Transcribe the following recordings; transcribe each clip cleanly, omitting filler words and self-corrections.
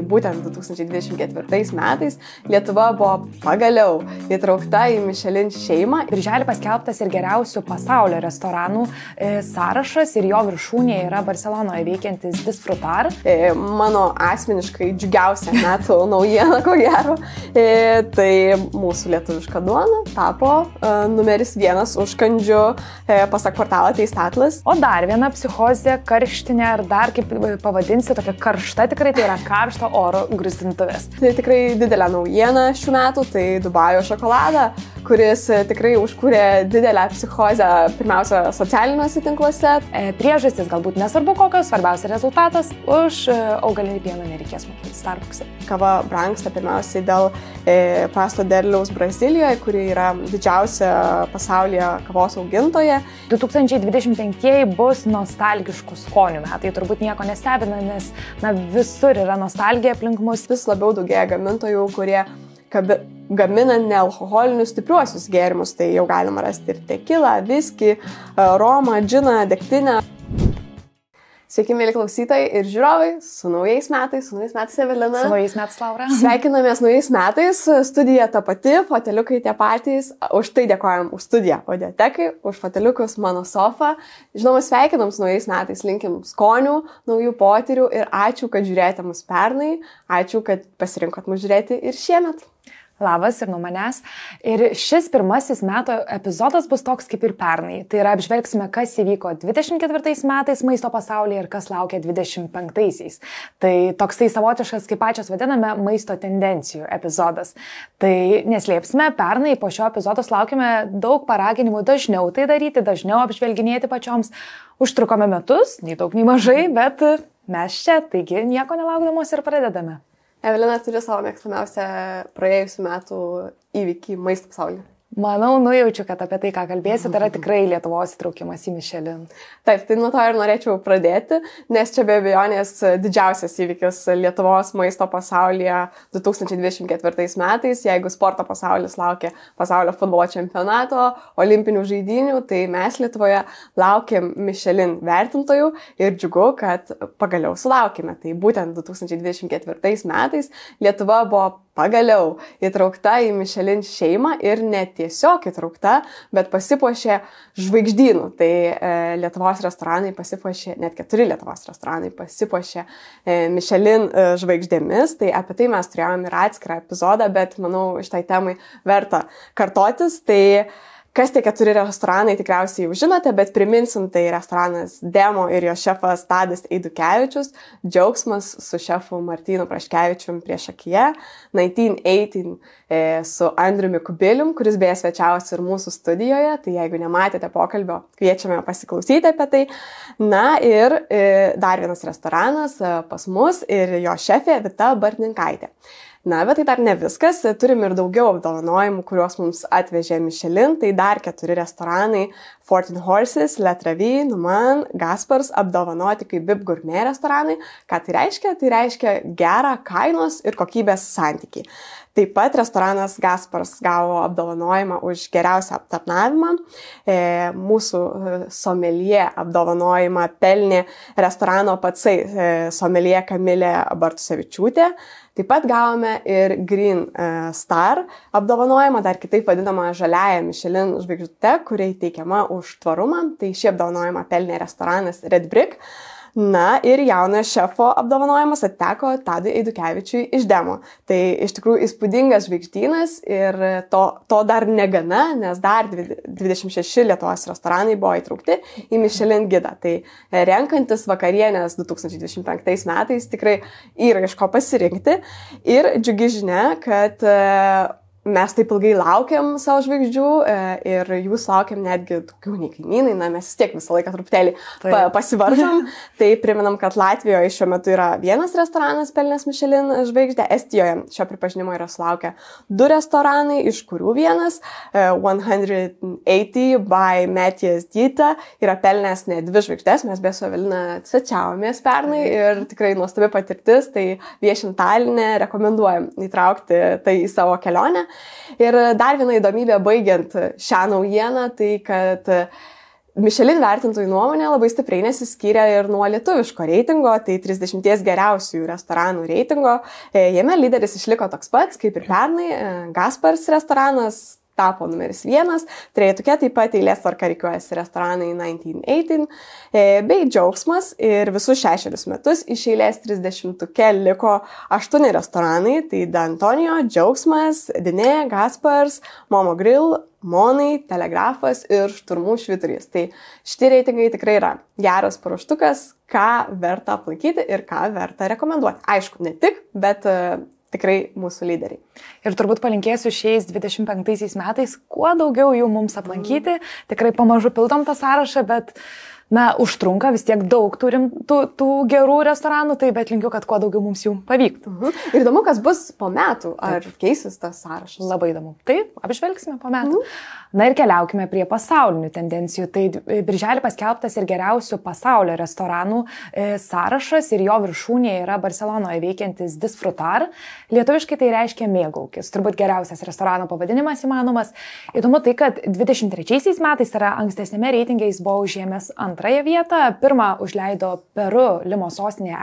būtent 2024 metais Lietuva buvo pagaliau įtraukta į Michelin šeimą. Birželį paskelbtas ir geriausių pasaulio restoranų sąrašas ir jo viršūnėje yra Barcelonoje veikiantis Disfrutar. Mano asmeniškai džiugiausia metų naujiena, ko gero, tai mūsų lietuviška duona tapo numeris 1 užkandžių pasak portalo Taste Atlas. O dar viena psichozė, karštinė ar dar kaip pavadinsi, tokia karšta tikrai, tai yra karšto oro gruzdintuvės. Tai tikrai didelė naujiena šių metų, tai Dubajo šokoladą, kuris tikrai užkūrė didelę psichozę, pirmiausia, socialiniuose tinkluose. Priežastis galbūt nesvarbu kokios, svarbiausia rezultatas, už augalinį pieną nereikės mokėti Starbucks'e. Kava brangsta pirmiausiai dėl prasto derliaus Brazilijoje, kuri yra didžiausia pasaulyje kavos augintoja. 2025 bus nostalgiškų skonių metai, turbūt nieko nestebina, nes visur yra nostalgija aplink mus. Vis labiau daugėja gamintojų, kurie gamina nealkoholinius stipriuosius gėrimus, tai jau galima rasti ir tekilą, viskį, romą, džiną, degtinę. Sveiki, mėly klausytojai ir žiūrovai, su naujais metais Evelina. Su naujais metais Laura. Sveikinamės naujais metais, studija ta pati, foteliukai tie patys, už tai dėkojam už studiją Audiotekai, už foteliukus mano sofą. Žinoma, sveikinam su naujais metais, linkim skonių, naujų potyrių ir ačiū, kad žiūrėjote mus pernai, ačiū, kad pasirinkot mus žiūrėti ir šiemet. Labas ir nuo manęs. Ir šis pirmasis metų epizodas bus toks kaip ir pernai. Tai yra apžvelgsime, kas įvyko 24 metais maisto pasaulyje ir kas laukia 25-aisiais. Tai toks tai savotiškas, kaip pačios vadiname, maisto tendencijų epizodas. Tai neslėpsime, pernai po šio epizodo laukime daug paraginimų dažniau tai daryti, dažniau apžvelginėti pačioms. Užtrukome metus, nei daug, nei mažai, bet mes čia, taigi nieko nelaukdamos ir pradedame. Evelina turi savo mėgstamiausią praėjusių metų įvykį maisto pasaulyje. Manau, nujaučiu, kad apie tai, ką kalbėsi, tai yra tikrai Lietuvos įtraukimas į Michelin. Taip, tai nuo to ir norėčiau pradėti, nes čia be abejonės didžiausias įvykis Lietuvos maisto pasaulyje 2024 metais. Jeigu sporto pasaulis laukia pasaulio futbolo čempionato, olimpinių žaidynių, tai mes Lietuvoje laukiam Michelin vertintojų ir džiugu, kad pagaliau sulaukime. Tai būtent 2024 metais Lietuva buvo pagaliau įtraukta į Michelin šeimą ir ne tiesiog įtraukta, bet pasipuošė žvaigždynų. Tai Lietuvos restoranai pasipuošė, net 4 Lietuvos restoranai pasipuošė Michelin žvaigždėmis. Tai apie tai mes turėjome ir atskirą epizodą, bet manau, šitai temai verta kartotis. Tai kas tie 4 restoranai tikriausiai jau žinote, bet priminsim, tai restoranas Demo ir jo šefas Tadas Eidukevičius, Džiaugsmas su šefu Martynu Praškevičium priešakyje, 1918 su Andriumi Kubilium, kuris beje svečiavosi ir mūsų studijoje, tai jeigu nematėte pokalbio, kviečiame pasiklausyti apie tai. Na ir dar vienas restoranas pas mus ir jo šefė Vita Bartninkaitė. Na, bet tai dar ne viskas, turim ir daugiau apdovanojimų, kuriuos mums atvežė Michelin, tai dar 4 restoranai, 14 Horses, Le Travie, Numan, Gaspars apdovanoti kaip VIP gourmet restoranai. Ką tai reiškia? Tai reiškia gerą kainos ir kokybės santykį. Taip pat restoranas Gaspars gavo apdovanojimą už geriausią aptarnavimą. Mūsų someljė apdovanojimą pelnė restorano Pacai someljė Kamilė Bartusevičiūtė. Taip pat gavome ir Green Star apdovanojimą, dar kitaip vadinamą žaliąją Michelin žvaigždutę, kuriai teikiama už tvarumą. Tai šį apdovanojimą pelnė restoranas Red Brick. Na ir jaunojo šefo apdovanojimas atiteko Tadui Eidukevičiui iš Demo. Tai iš tikrųjų įspūdingas žvaigždynas ir to dar negana, nes dar 26 Lietuvos restoranai buvo įtraukti į Michelin gidą. Tai renkantis vakarienės 2025 metais tikrai yra iš ko pasirinkti. Ir džiugi žinia, kad mes taip ilgai laukiam savo žvaigždžių ir jūs laukiam netgi daugiau nei kaimynai, na mes vis tiek visą laiką truputėlį pasivaržom. Tai priminam, kad Latvijoje šiuo metu yra vienas restoranas pelnęs Michelin žvaigždę, Estijoje šio pripažinimo yra sulaukę 2 restoranai, iš kurių vienas 180 by Matijas Dita yra pelnęs ne 2 žvaigždės, mes be su Evelina svečiavomės pernai ir tikrai nuostabi patirtis, tai viešint Taline rekomenduojam įtraukti tai į savo kelionę. Ir dar viena įdomybė baigiant šią naujieną, tai kad Michelin vertintojų nuomonė labai stipriai nesiskyrė ir nuo lietuviško reitingo, tai 30 geriausiųjų restoranų reitingo. Jame lyderis išliko toks pats, kaip ir pernai, Gaspars restoranas tapo numeris 1, trejetuke taip pat eilės tvarka rikiuojasi restoranai 1918 bei Džiaugsmas ir visus 6 metus iš eilės 30-tuke liko 8 restoranai, tai D'Antonio, Džiaugsmas, Dinė, Gaspars, Momo Grill, Monai, Telegrafas ir Šturmų švyturys. Tai šitie reitingai tikrai yra geras paruoštukas, ką verta aplankyti ir ką verta rekomenduoti. Aišku, ne tik, bet tikrai mūsų lyderiai. Ir turbūt palinkėsiu šiais 25 metais kuo daugiau jų mums aplankyti. Tikrai pamažu pildom tą sąrašą, bet, užtrunka, vis tiek daug turim tų gerų restoranų, tai bet linkiu, kad kuo daugiau mums jų pavyktų. Ir įdomu, kas bus po metų, ar keisis tas sąrašas? Labai įdomu. Taip, apžvelgsime po metų. Na ir keliaukime prie pasaulinių tendencijų. Tai birželį paskelbtas ir geriausių pasaulio restoranų sąrašas ir jo viršūnėje yra Barcelonoje veikiantis Disfrutar. Lietuviškai tai reiškia mėgaukis. Turbūt geriausias restorano pavadinimas įmanomas. Įdomu tai, kad 23 metais, tai yra ankstesnėme reitinge, jis buvo užėmęs antrąją vietą. Pirmą užleido Peru, Limo sostinėje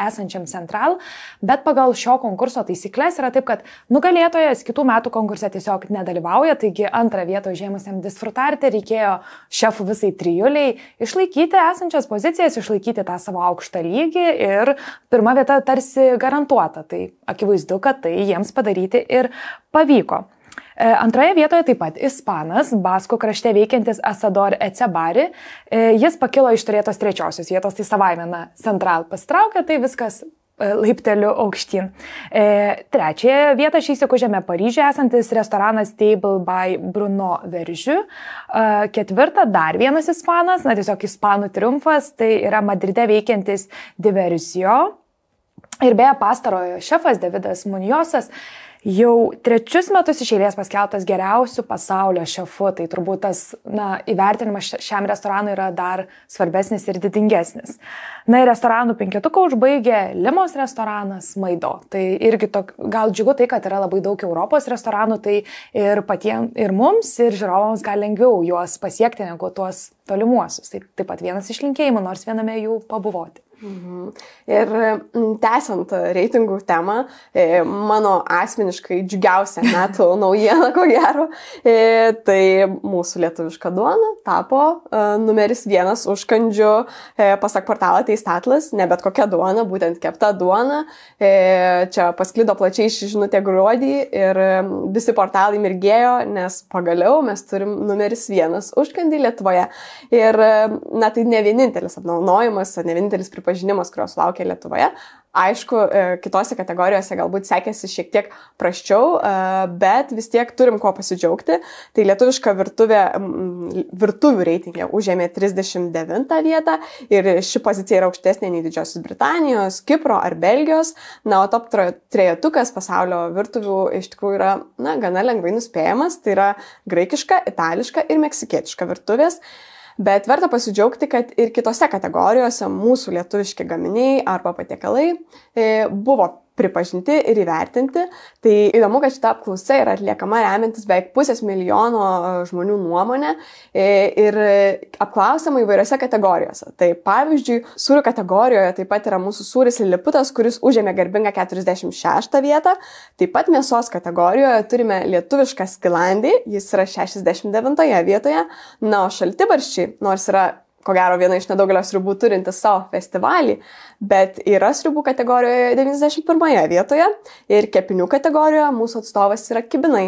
esančiam Central, bet pagal šio konkurso taisyklės yra taip, kad nugalėtojas kitų metų konkurse tiesiog nedalyvauja, taigi antrą vietą užėmusiam Disfrutarte reikėjo šefų visai trijuliai išlaikyti esančias pozicijas, išlaikyti tą savo aukštą lygį ir pirma vieta tarsi garantuota. Tai akivaizdu, kad tai jiems padaryti ir pavyko. Antroje vietoje taip pat ispanas, Baskų krašte veikiantis Asador Ecebari. Jis pakilo iš turėtos 3 vietos, tai savaime Central pasitraukė, tai viskas laipteliu aukštyn. 3 vietą šįsyk užėmė Paryžiuje esantis restoranas Table by Bruno Veržiu. 4 dar vienas ispanas, tiesiog ispanų triumfas, tai yra Madride veikiantis Diversio. Ir beje, pastarojo šefas Davidas Munjosas jau 3 metus iš eilės paskelbtas geriausių pasaulio šefu, tai turbūt tas įvertinimas šiam restoranui yra dar svarbesnis ir didingesnis. Ir restoranų 5-tuką užbaigė Limos restoranas Maido. Tai irgi gal džiugu tai, kad yra labai daug Europos restoranų, tai ir patiems, ir mums, ir žiūrovams gal lengviau juos pasiekti negu tuos tolimuosius. Tai taip pat vienas iš linkėjimų, nors viename jų pabuvoti. Ir tęsiant reitingų temą, mano asmeniškai džiugiausia metų naujiena, ko gero, tai mūsų lietuviška duona tapo numeris 1 užkandžiu, pasak portalo Teistatlas, ne bet kokia duona, būtent kepta duona. Čia pasklido plačiai ši žinutė gruodį ir visi portalai mirgėjo, nes pagaliau mes turim numeris 1 užkandį Lietuvoje. Ir tai ne vienintelis apdovanojimas, ne vienintelis pripažinimas, kurios laukia Lietuvoje. Aišku, kitose kategorijose galbūt sekėsi šiek tiek prasčiau, bet vis tiek turim ko pasidžiaugti. Tai lietuviška virtuvių reitingė užėmė 39 vietą ir ši pozicija yra aukštesnė nei Didžiosios Britanijos, Kipro ar Belgijos. O top 3-tukas pasaulio virtuvių iš tikrųjų yra gana lengvai nuspėjamas. Tai yra graikiška, itališka ir meksikietiška virtuvės. Bet verta pasidžiaugti, kad ir kitose kategorijose mūsų lietuviški gaminiai arba patiekalai buvo pripažinti ir įvertinti. Tai įdomu, kad šita apklausa yra atliekama remiantis beveik 500 000 žmonių nuomonę ir apklausiama įvairiose kategorijose. Tai pavyzdžiui, sūrių kategorijoje taip pat yra mūsų sūris Liliputas, kuris užėmė garbingą 46 vietą. Taip pat mėsos kategorijoje turime lietuvišką skilandį, jis yra 69 vietoje. O šaltibarščiai, nors yra ko gero viena iš nedaugelio sriubų turintis savo festivalį, bet yra sriubų kategorijoje 91 vietoje ir kepinių kategorijoje mūsų atstovas yra kibinai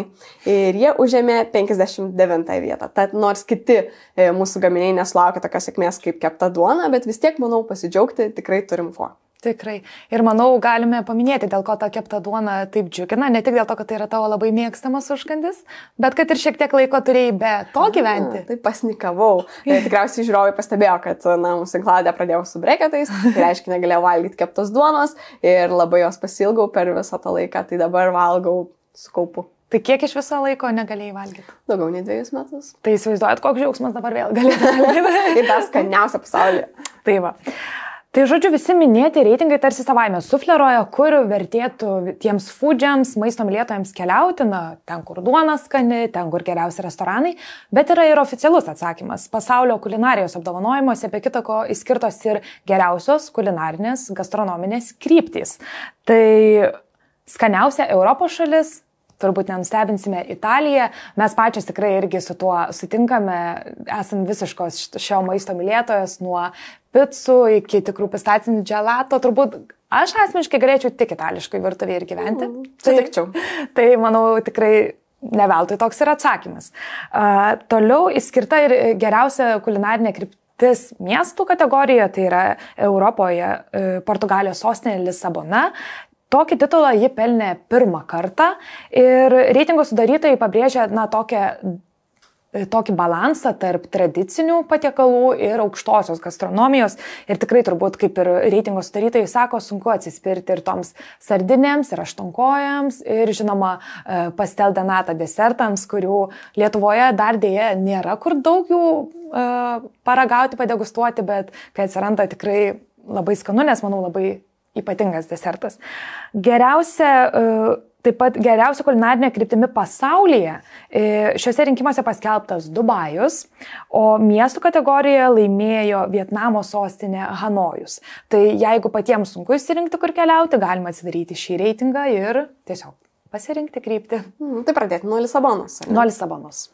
ir jie užėmė 59 vietą. Tad nors kiti mūsų gaminiai nesulaukia tokios sėkmės kaip kepta duona, bet vis tiek, manau, pasidžiaugti tikrai turim ko. Tikrai. Ir manau, galime paminėti, dėl ko ta kepta duona taip džiugina, ne tik dėl to, kad tai yra tavo labai mėgstamas užkandis, bet kad ir šiek tiek laiko turėjai be to gyventi. Tai pasnikavau. Tikriausiai žiūrovai pastebėjo, kad mūsų tinklalaidė pradėjau su breketais, tai reiškia, negalėjau valgyti keptos duonos ir labai jos pasilgau per visą tą laiką, tai dabar valgau su kaupu. Tai kiek iš viso laiko negalėjai valgyti? Daugiau nei 2 metus. Tai įsivaizduojat, koks džiaugsmas dabar vėl galėtų valgyti. Ir tas skaniausia pasaulyje. Tai va. Tai žodžiu, visi minėti reitingai tarsi savaime sufleruoja, kur vertėtų tiems foodžiams, maisto mylėtojams keliauti, ten, kur duona skani, ten, kur geriausi restoranai, bet yra ir oficialus atsakymas. Pasaulio kulinarijos apdovanojimuose be kita ko įskirtos ir geriausios kulinarinės gastronominės kryptys. Tai skaniausia Europos šalis, turbūt nenustebinsime, Italija. Mes pačios tikrai irgi su tuo sutinkame, esam visiškos šio maisto mylėtojos, nuo picų iki tikrų pistacinių gelato. Turbūt aš asmeniškai galėčiau tik itališkai virtuvėje ir gyventi. Sutikčiau. Tai manau tikrai neveltui toks yra atsakymas. Toliau įskirta ir geriausia kulinarinė kryptis miestų kategorija, tai yra Europoje Portugalijos sostinė Lisabona. Tokį titulą ji pelnė pirmą kartą ir reitingo sudarytojai pabrėžia tokį balansą tarp tradicinių patiekalų ir aukštosios gastronomijos. Ir tikrai turbūt, kaip ir reitingo sudarytojai sako, sunku atsispirti ir toms sardinėms, ir aštuonkojams, ir žinoma pastel de nata desertams, kurių Lietuvoje dar dėja nėra kur daug jų paragauti, padegustuoti, bet kai atsiranda tikrai labai skanu, nes manau labai ypatingas desertas. Taip pat geriausia kulinarinė kryptimi pasaulyje šiuose rinkimuose paskelbtas Dubajus, o miestų kategorijoje laimėjo Vietnamo sostinė Hanojus. Tai jeigu patiems sunku išsirinkti, kur keliauti, galima atsidaryti šį reitingą ir tiesiog pasirinkti kryptį. Tai pradėti nuo Lisabonos. Nuo Lisabonos.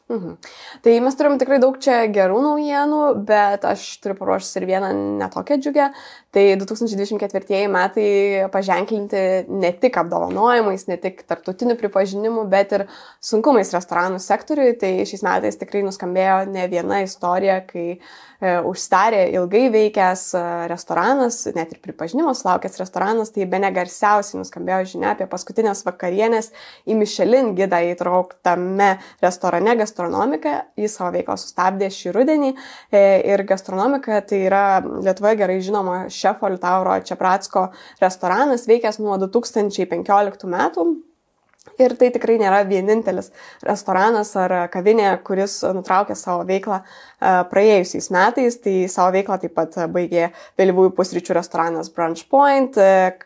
Tai mes turim tikrai daug čia gerų naujienų, bet aš turiu paruošęs ir vieną netokią džiugę. Tai 2024 metai paženklinti ne tik apdovanojimais, ne tik tarptautiniu pripažinimu, bet ir sunkumais restoranų sektoriui. Tai šiais metais tikrai nuskambėjo ne viena istorija, kai užsidarė ilgai veikęs restoranas, net ir pripažinimo sulaukęs restoranas, tai bene garsiausiai nuskambėjo žinia apie paskutinės vakarienės į Michelin gidą įtrauktame restorane Gastronomika. Jis savo veiklą sustabdė šį rudenį ir Gastronomika tai yra Lietuvoje gerai žinoma šefo Liutauro Čepratsko restoranas, veikęs nuo 2015 metų. Ir tai tikrai nėra vienintelis restoranas ar kavinė, kuris nutraukė savo veiklą praėjusiais metais. Tai savo veiklą taip pat baigė vėlyvųjų pusryčių restoranas Brunch Point,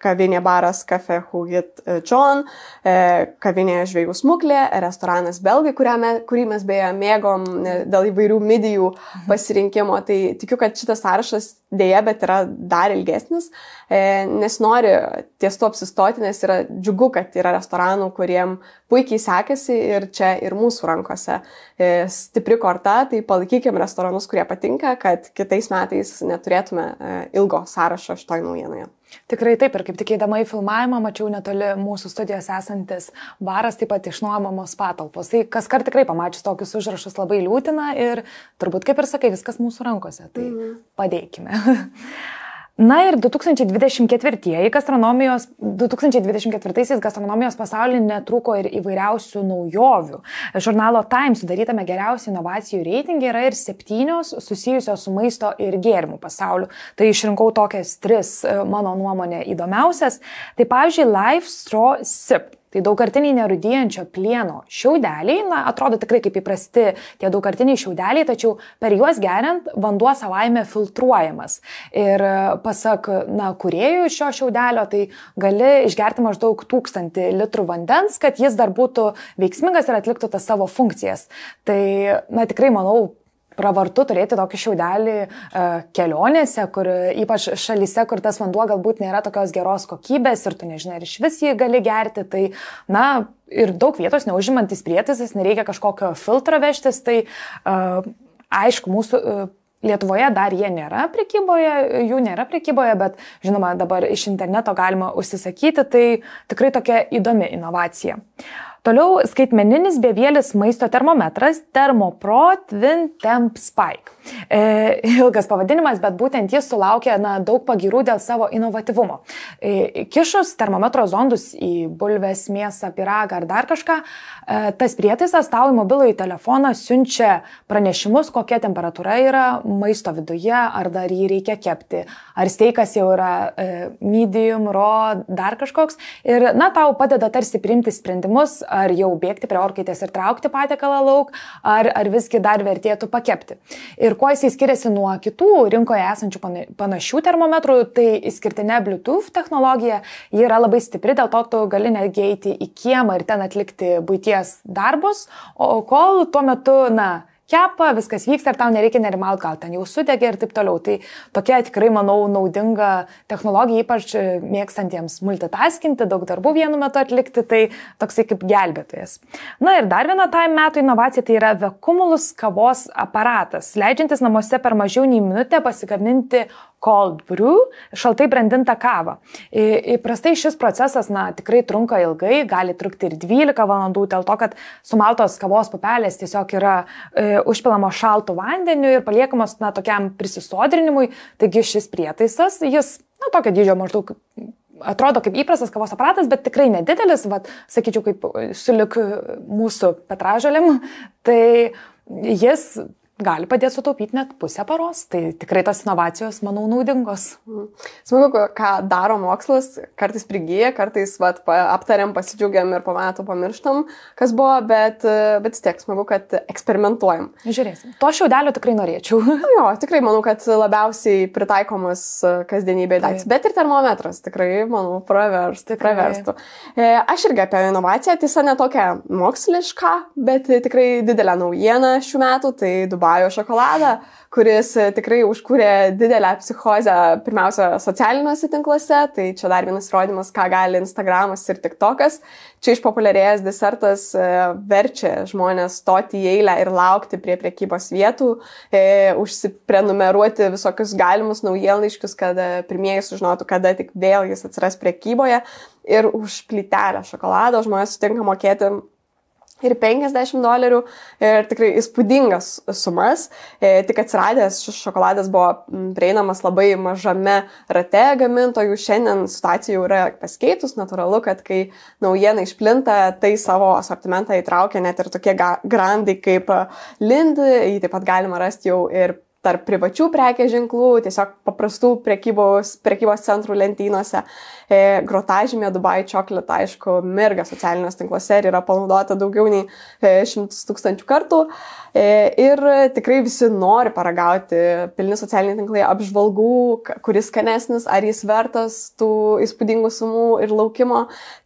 kavinė baras Cafe Huguet John, kavinė Žvejų smuklė, restoranas Belgai, kurį mes beje mėgom dėl įvairių midijų pasirinkimo. Tai tikiu, kad šitas sąrašas dėja, bet yra dar ilgesnis, nes nori ties to apsistoti, nes yra džiugu, kad yra restoranų, kuriem puikiai sekasi ir čia ir mūsų rankose stipri korta, tai palaikykim restoranus, kurie patinka, kad kitais metais neturėtume ilgo sąrašo šitoj naujienoje. Tikrai taip, ir kaip tik eidama į filmavimą, mačiau netoli mūsų studijos esantis baras, taip pat išnuomamos patalpos. Tai kaskart tikrai pamačius tokius užrašus labai liūtina ir turbūt, kaip ir sakai, viskas mūsų rankose, tai padėkime. Na ir 2024 gastronomijos pasaulyje netrūko ir įvairiausių naujovių. Žurnalo Time sudarytame geriausių inovacijų reitinge yra ir 7 susijusios su maisto ir gėrimų pasauliu. Tai išrinkau tokias 3, mano nuomonė, įdomiausias. Tai pavyzdžiui, Life Straw Sip. Tai daugkartiniai nerūdijančio plieno šiaudeliai, atrodo tikrai kaip įprasti tie daugkartiniai šiaudeliai, tačiau per juos geriant vanduo savaime filtruojamas. Ir pasak kūrėjų šio šiaudelio, tai gali išgerti maždaug 1000 litrų vandens, kad jis dar būtų veiksmingas ir atliktų tas savo funkcijas. Tai tikrai manau, pravartu turėti tokį šiaudelį kelionėse, kur ypač šalyse, kur tas vanduo galbūt nėra tokios geros kokybės ir tu nežinai, ar iš vis jį gali gerti. Tai, ir daug vietos neužimantis prietaisas, nereikia kažkokio filtro vežtis. Tai, aišku, mūsų Lietuvoje dar jie nėra prekyboje, bet žinoma, dabar iš interneto galima užsisakyti. Tai tikrai tokia įdomi inovacija. Toliau skaitmeninis bevėlis maisto termometras Thermopro Twin Temp Spike. Ilgas pavadinimas, bet būtent jis sulaukė daug pagyrų dėl savo inovatyvumo. Kišus termometro zondus į bulves, mėsą, pyragą ar dar kažką, tas prietaisas tau į mobilųjį telefoną siunčia pranešimus, kokia temperatūra yra maisto viduje, ar dar jį reikia kepti, ar steikas jau yra medium, raw, dar kažkoks. Ir tau padeda tarsi priimti sprendimus, ar jau bėgti prie orkaitės ir traukti patiekalą lauk, ar visgi dar vertėtų pakepti. Ir kuo jisai skiriasi nuo kitų rinkoje esančių panašių termometrų, tai išskirtinė Bluetooth technologija, ji yra labai stipri, dėl to tu gali netgi eiti į kiemą ir ten atlikti buities darbus, o kol tuo metu, kepa, viskas vyksta ir tau nereikia nerimauti, gal ten jau sudegė ir taip toliau. Tai tokia tikrai, manau, naudinga technologija, ypač mėgstantiems multitaskinti, daug darbų vienu metu atlikti, tai toksai kaip gelbėtojas. Ir dar viena metų inovacija, tai yra Vecumulus kavos aparatas, leidžiantis namuose per mažiau nei minutę pasigaminti cold brew, šaltai brandintą kavą. Įprastai šis procesas, tikrai trunka ilgai, gali trukti ir 12 valandų, dėl to, kad sumaltos kavos pupelės tiesiog yra užpilamos šaltų vandeniu ir paliekamos tokiam prisisodrinimui. Taigi šis prietaisas, jis tokio dydžio maždaug atrodo kaip įprastas kavos aparatas, bet tikrai nedidelis, sakyčiau, kaip sulik mūsų petražolėm, tai jis gali padėti sutaupyti net pusę paros. Tai tikrai tos inovacijos, manau, naudingos. Smagu, ką daro mokslas, kartais prigyja, kartais aptariam, pasidžiaugiam ir po metų pamirštam, kas buvo, bet vis tiek smagu, kad eksperimentuojam. Žiūrėsim. To šiaudelio tikrai norėčiau. Jo, tikrai manau, kad labiausiai pritaikomas kasdienybėje daiktas, bet ir termometras tikrai, manau, praverstų. Aš irgi apie inovaciją, tiesa ne tokia moksliška, bet tikrai didelė naujiena šių metų, tai Dubajaus šokoladą, kuris tikrai užkūrė didelę psichozę pirmiausia socialiniuose tinkluose, tai čia dar vienas įrodymas, ką gali Instagramas ir TikTokas. Čia išpopuliarėjęs desertas verčia žmonės stoti į eilę ir laukti prie prekybos vietų, užsiprenumeruoti visokius galimus naujienlaiškius, kad pirmieji sužinotų, kada tik vėl jis atsiras prekyboje, ir už plytelę šokolado žmonės sutinka mokėti ir $50 ir tikrai įspūdingas sumas. Tik atsiradęs šis šokoladas buvo prieinamas labai mažame rate gamintojų. Šiandien situacija jau yra pasikeitus. Natūralu, kad kai naujiena išplinta, tai savo asortimentą įtraukia net ir tokie grandai kaip Lind. Jį taip pat galima rasti jau ir tarp privačių prekės ženklų, tiesiog paprastų prekybos centrų lentynose. Grotažymė Dubai Chocolate, aišku, mirga socialiniuose tinkluose ir yra panaudota daugiau nei 100 000 kartų. Ir tikrai visi nori paragauti, pilni socialiniai tinklai apžvalgų, kuris skanesnis, ar jis vertas tų įspūdingų sumų ir laukimo.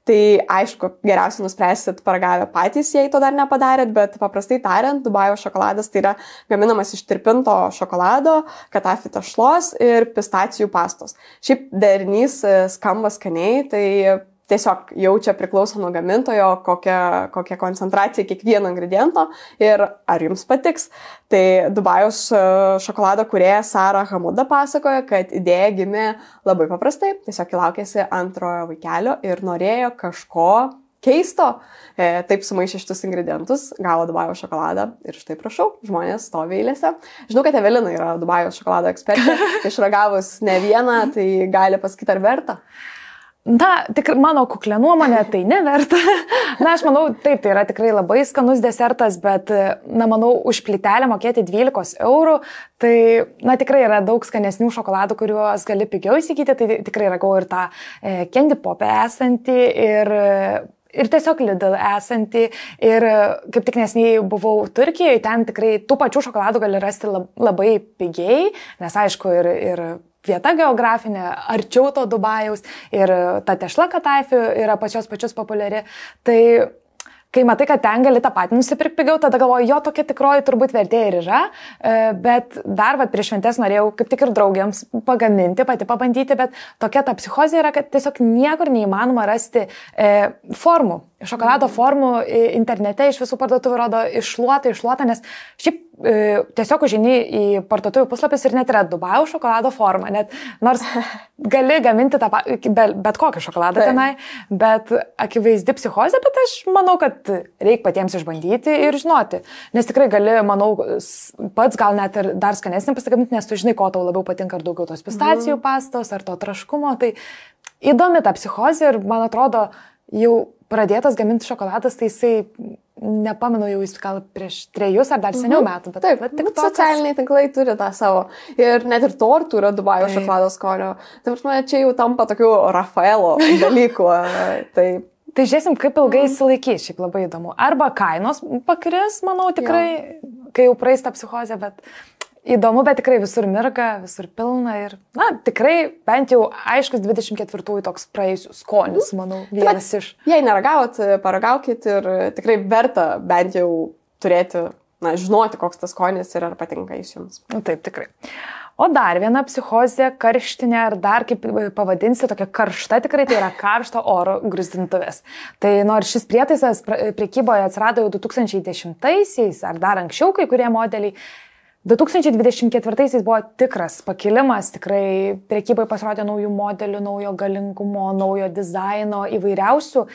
Tai aišku, geriausiai nuspręsit paragavę patys, jei to dar nepadarėt, bet paprastai tariant, Dubajaus šokoladas tai yra gaminamas iš tirpinto šokolado, katafi tešlos ir pistacijų pastos. Šiaip derinys skamba skaniai, tai tiesiog jau čia priklauso nuo gamintojo, kokia koncentracija kiekvieno ingrediento ir ar jums patiks. Tai Dubajaus šokolado kūrėja Sara Hamuda pasakoja, kad idėja gimė labai paprastai, tiesiog laukėsi antrojo vaikelio ir norėjo kažko keisto. Taip sumaišė šitus ingredientus, gavo Dubajaus šokoladą ir štai prašau, žmonės stovi eilėse. Žinau, kad Evelina yra Dubajaus šokolado ekspertė, išragavus ne vieną, tai gali pasakyti, ar verta. Tik mano kuklė nuomonė, tai neverta. Aš manau, taip, tai yra tikrai labai skanus desertas, bet, manau, už plytelę mokėti 12 €, tai, tikrai yra daug skanesnių šokoladų, kuriuos gali pigiau įsigyti, tai tikrai ragau ir tą Candy Pop esantį ir tiesiog Lidl esantį. Ir kaip tik neseniai buvau Turkijoje, ten tikrai tų pačių šokoladų gali rasti labai pigiai, nes aišku ir vieta geografinė, arčiau to Dubajaus ir ta tešla katafi yra pas jos pačius populiari. Tai kai matai, kad ten gali tą patį nusipirkti pigiau, tada galvoju, jo tokia tikroji turbūt vertė ir yra, bet dar prieš šventes norėjau kaip tik ir draugiams pagaminti, pati pabandyti, bet tokia ta psichozė yra, kad tiesiog niekur neįmanoma rasti formų. Šokolado formų internete iš visų parduotuvių rodo iššluota, nes šiaip tiesiog užeini į parduotuvių puslapis ir net yra Dubajaus šokolado forma, net nors gali gaminti bet kokį šokoladą tenai, bet akivaizdi psichozė, bet aš manau, kad reikia patiems išbandyti ir žinoti, nes tikrai gali, manau, pats gal net ir dar skanesnį pasigaminti, nes tu žinai, ko tau labiau patinka, ar daugiau tos pistacijų pastos, ar to traškumo, tai įdomi ta psichozė ir man atrodo, jau pradėtas gaminti šokoladas, tai jisai, nepamenu, jau jis gal prieš 3 ar dar seniau metų. Bet, taip, tik socialiniai tinklai turi tą savo. Ir net ir tortų yra Dubajaus šokolado skonio. Tai čia jau tampa tokių Rafaelo dalykų. Tai Tai žiūrėsim, kaip ilgai įsilaikys, šiaip labai įdomu. Arba kainos pakris, manau, tikrai, kai jau praeis tą psichozę, bet įdomu, bet tikrai visur mirga, visur pilna ir, na, tikrai bent jau aiškus 24-ųjų toks praėjusių skonis, manau, vienas iš. Jei neragavot, paragaukit ir tikrai verta bent jau turėti, na, žinoti, koks tas skonis ir ar patinka jis jums. Taip, tikrai. O dar viena psichozė, karštinė, ar dar kaip pavadinsi, tokia karšta tikrai, tai yra karšto oro gruzdintuvės. Tai nors šis prietaisas prekyboje atsirado jau 2010-aisiais, ar dar anksčiau kai kurie modeliai, 2024-aisiais buvo tikras pakilimas, tikrai prekyboje pasirodė naujų modelių, naujo galingumo, naujo dizaino, įvairiausių.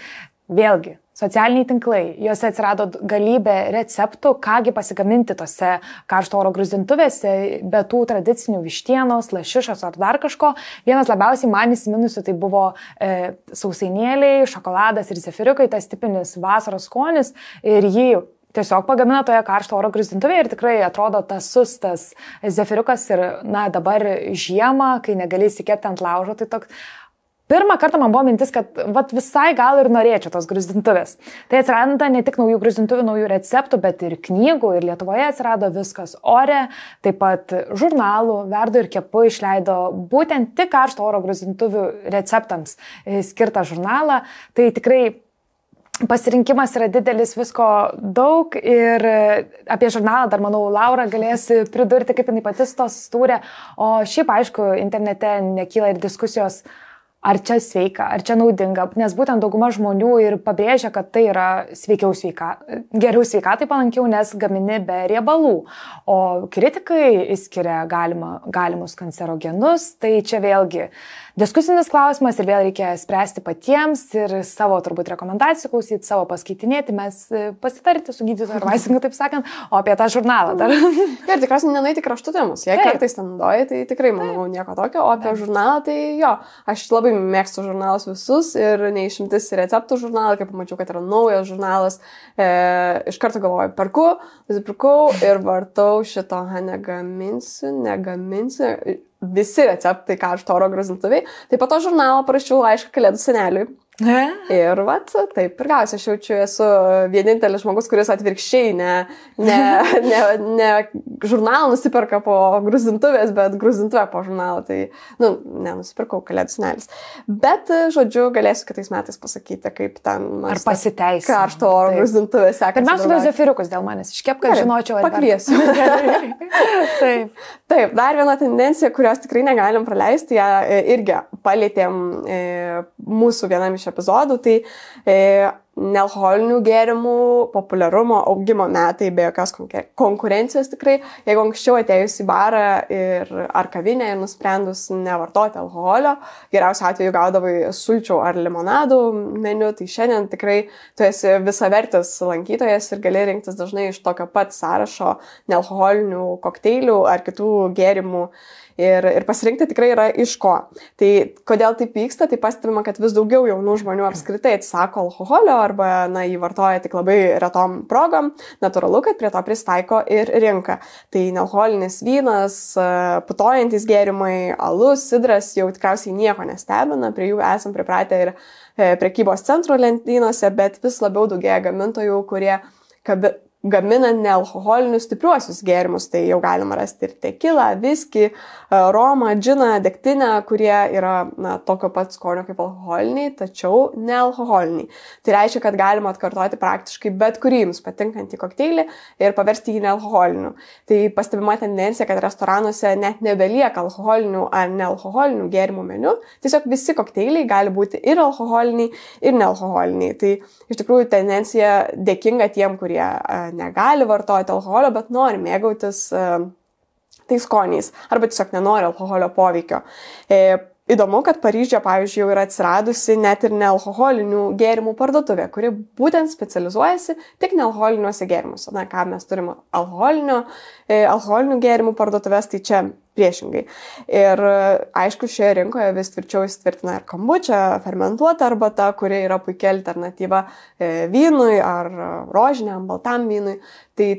Vėlgi, socialiniai tinklai, juose atsirado galybė receptų, kągi pasigaminti tose karšto oro gruzdintuvėse, be tų tradicinių vištienos, lašišos ar dar kažko. Vienas labiausiai man įsiminusių tai buvo sausainėliai, šokoladas ir zefiriukai, tas tipinis vasaros skonis ir jį tiesiog pagamina toje karšto oro gruzdintuvėje ir tikrai atrodo tas sustas zefiriukas ir, na, dabar žiemą, kai negali įsikepti ant laužo, tai toks. Pirmą kartą man buvo mintis, kad visai gal ir norėčiau tos gruzdintuvės. Tai atsiranda ne tik naujų gruzdintuvių, naujų receptų, bet ir knygų. Ir Lietuvoje atsirado Viskas ore, taip pat žurnalų, Verdu ir Kepu išleido būtent tik karšto oro gruzdintuvių receptams skirtą žurnalą. Tai tikrai pasirinkimas yra didelis, visko daug ir apie žurnalą dar, manau, Laura galės pridurti, kaip jinai patys to sustūrė. O šiaip, aišku, internete nekyla ir diskusijos, ar čia sveika, ar čia naudinga, nes būtent dauguma žmonių ir pabrėžia, kad tai yra geriau sveikatai palankiau, nes gamini be riebalų. O kritikai išskiria galimus kancerogenus, tai čia vėlgi diskusinis klausimas ir vėl reikia spręsti patiems ir savo turbūt rekomendacijų klausyti, savo paskaitinėti, mes pasitarti su gydytoju ar vaistininku, taip sakant, o apie tą žurnalą dar. Ir tikriausiai nenueiti kraštutinumus, jei kartais ten naudoji, tai tikrai manau nieko tokio, o apie žurnalą tai jo, aš labai mėgstu žurnalus visus ir neišimtis receptų žurnalą, kai pamačiau, kad yra naujas žurnalas, iš karto galvoju, nusipirkau ir vartau šito, negaminsiu, visi receptai karšto oro gruzdintuviai. Tai po to žurnalą parašiau laišką Kalėdų seneliui. Ir taip ir gausiu, aš jaučiu, esu vienintelis žmogus, kuris atvirkščiai ne žurnalą nusiperka po gruzdintuvės, bet gruzdintuvę po žurnalą. Tai, nusipirkau Kalėdų senelis. Bet, žodžiu, galėsiu kitais metais pasakyti, kaip ten ar pasiteisina karšto oro gruzdintuvė sekasi. Pirmiausia, du zefiriukus dėl manęs iškep, kad žinočiau. Pakviesiu. Taip, dar viena tendencija, kurios tikrai negalim praleisti, ją irgi palėtėm mūsų vienam iš epizodų, tai nealkoholinių gėrimų populiarumo augimo metai be jokios konkurencijos tikrai. Jeigu anksčiau atėjus į barą ar kavinę ir nusprendus nevartoti alkoholio, geriausiu atveju gaudavai sulčių ar limonadų meniu, tai šiandien tikrai tu esi visavertis lankytojas ir gali rinktis dažnai iš tokio pat sąrašo nealkoholinių kokteilių ar kitų gėrimų. Ir pasirinkti tikrai yra iš ko. Tai kodėl taip vyksta, tai pastebima, kad vis daugiau jaunų žmonių apskritai atsisako alkoholio arba jį vartoja tik labai retom progom. Natūralu, kad prie to pristaiko ir rinka. Tai nealkoholinis vynas, putojantis gėrimai, alus, sidras jau tikriausiai nieko nestebina, prie jų esam pripratę ir prekybos centro lentynose, bet vis labiau daugėja gamintojų, kurie gamina nealkoholinius stipriuosius gėrimus, tai jau galima rasti ir tekilą, viskį, romą, džiną, degtinę, kurie yra tokio pat skonio kaip alkoholiniai, tačiau nealkoholiniai. Tai reiškia, kad galima atkartoti praktiškai bet kurį jums patinkantį kokteilį ir paversti jį nealkoholiniu. Tai pastebima tendencija, kad restoranuose net nebelieka alkoholinių ar nealkoholinių gėrimų meniu, tiesiog visi kokteiliai gali būti ir alkoholiniai, ir nealkoholiniai. Tai iš tikrųjų tendencija dėkinga tiem, kurie negali vartoti alkoholio, bet nori mėgautis tais skoniais arba tiesiog nenori alkoholio poveikio. Įdomu, kad Paryžiuje, pavyzdžiui, jau yra atsiradusi net ir nealkoholinių gėrimų parduotuvė, kuri būtent specializuojasi tik nealkoholiniuose gėrimuose. Ką mes turime alkoholinių gėrimų parduotuvės, tai čia priešingai. Ir aišku, šioje rinkoje vis tvirčiau įsitvirtina ir kombuča, fermentuota arbata, kuri yra puikia alternatyva vynui ar rožiniam, baltam vynui. Tai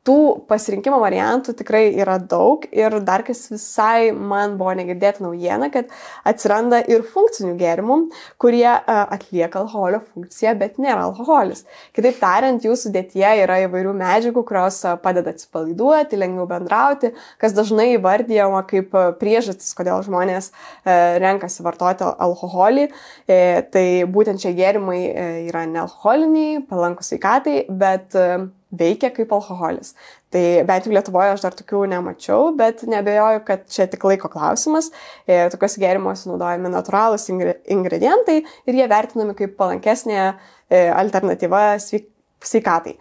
tų pasirinkimo variantų tikrai yra daug ir dar kas visai man buvo negirdėta naujiena, kad atsiranda ir funkcinių gėrimų, kurie atlieka alkoholio funkciją, bet nėra alkoholis. Kitaip tariant, jų sudėtyje yra įvairių medžiagų, kurios padeda atsipalaiduoti, lengviau bendrauti, kas dažnai įvardyjama kaip priežastis, kodėl žmonės renkasi vartoti alkoholį. Tai būtent šie gėrimai yra nealkoholiniai, palankus sveikatai, bet veikia kaip alkoholis. Tai bent jau Lietuvoje aš dar tokių nemačiau, bet neabejoju, kad čia tik laiko klausimas. Tokiuose gėrimuose naudojami natūralūs ingredientai ir jie vertinami kaip palankesnė alternatyva sveikatai.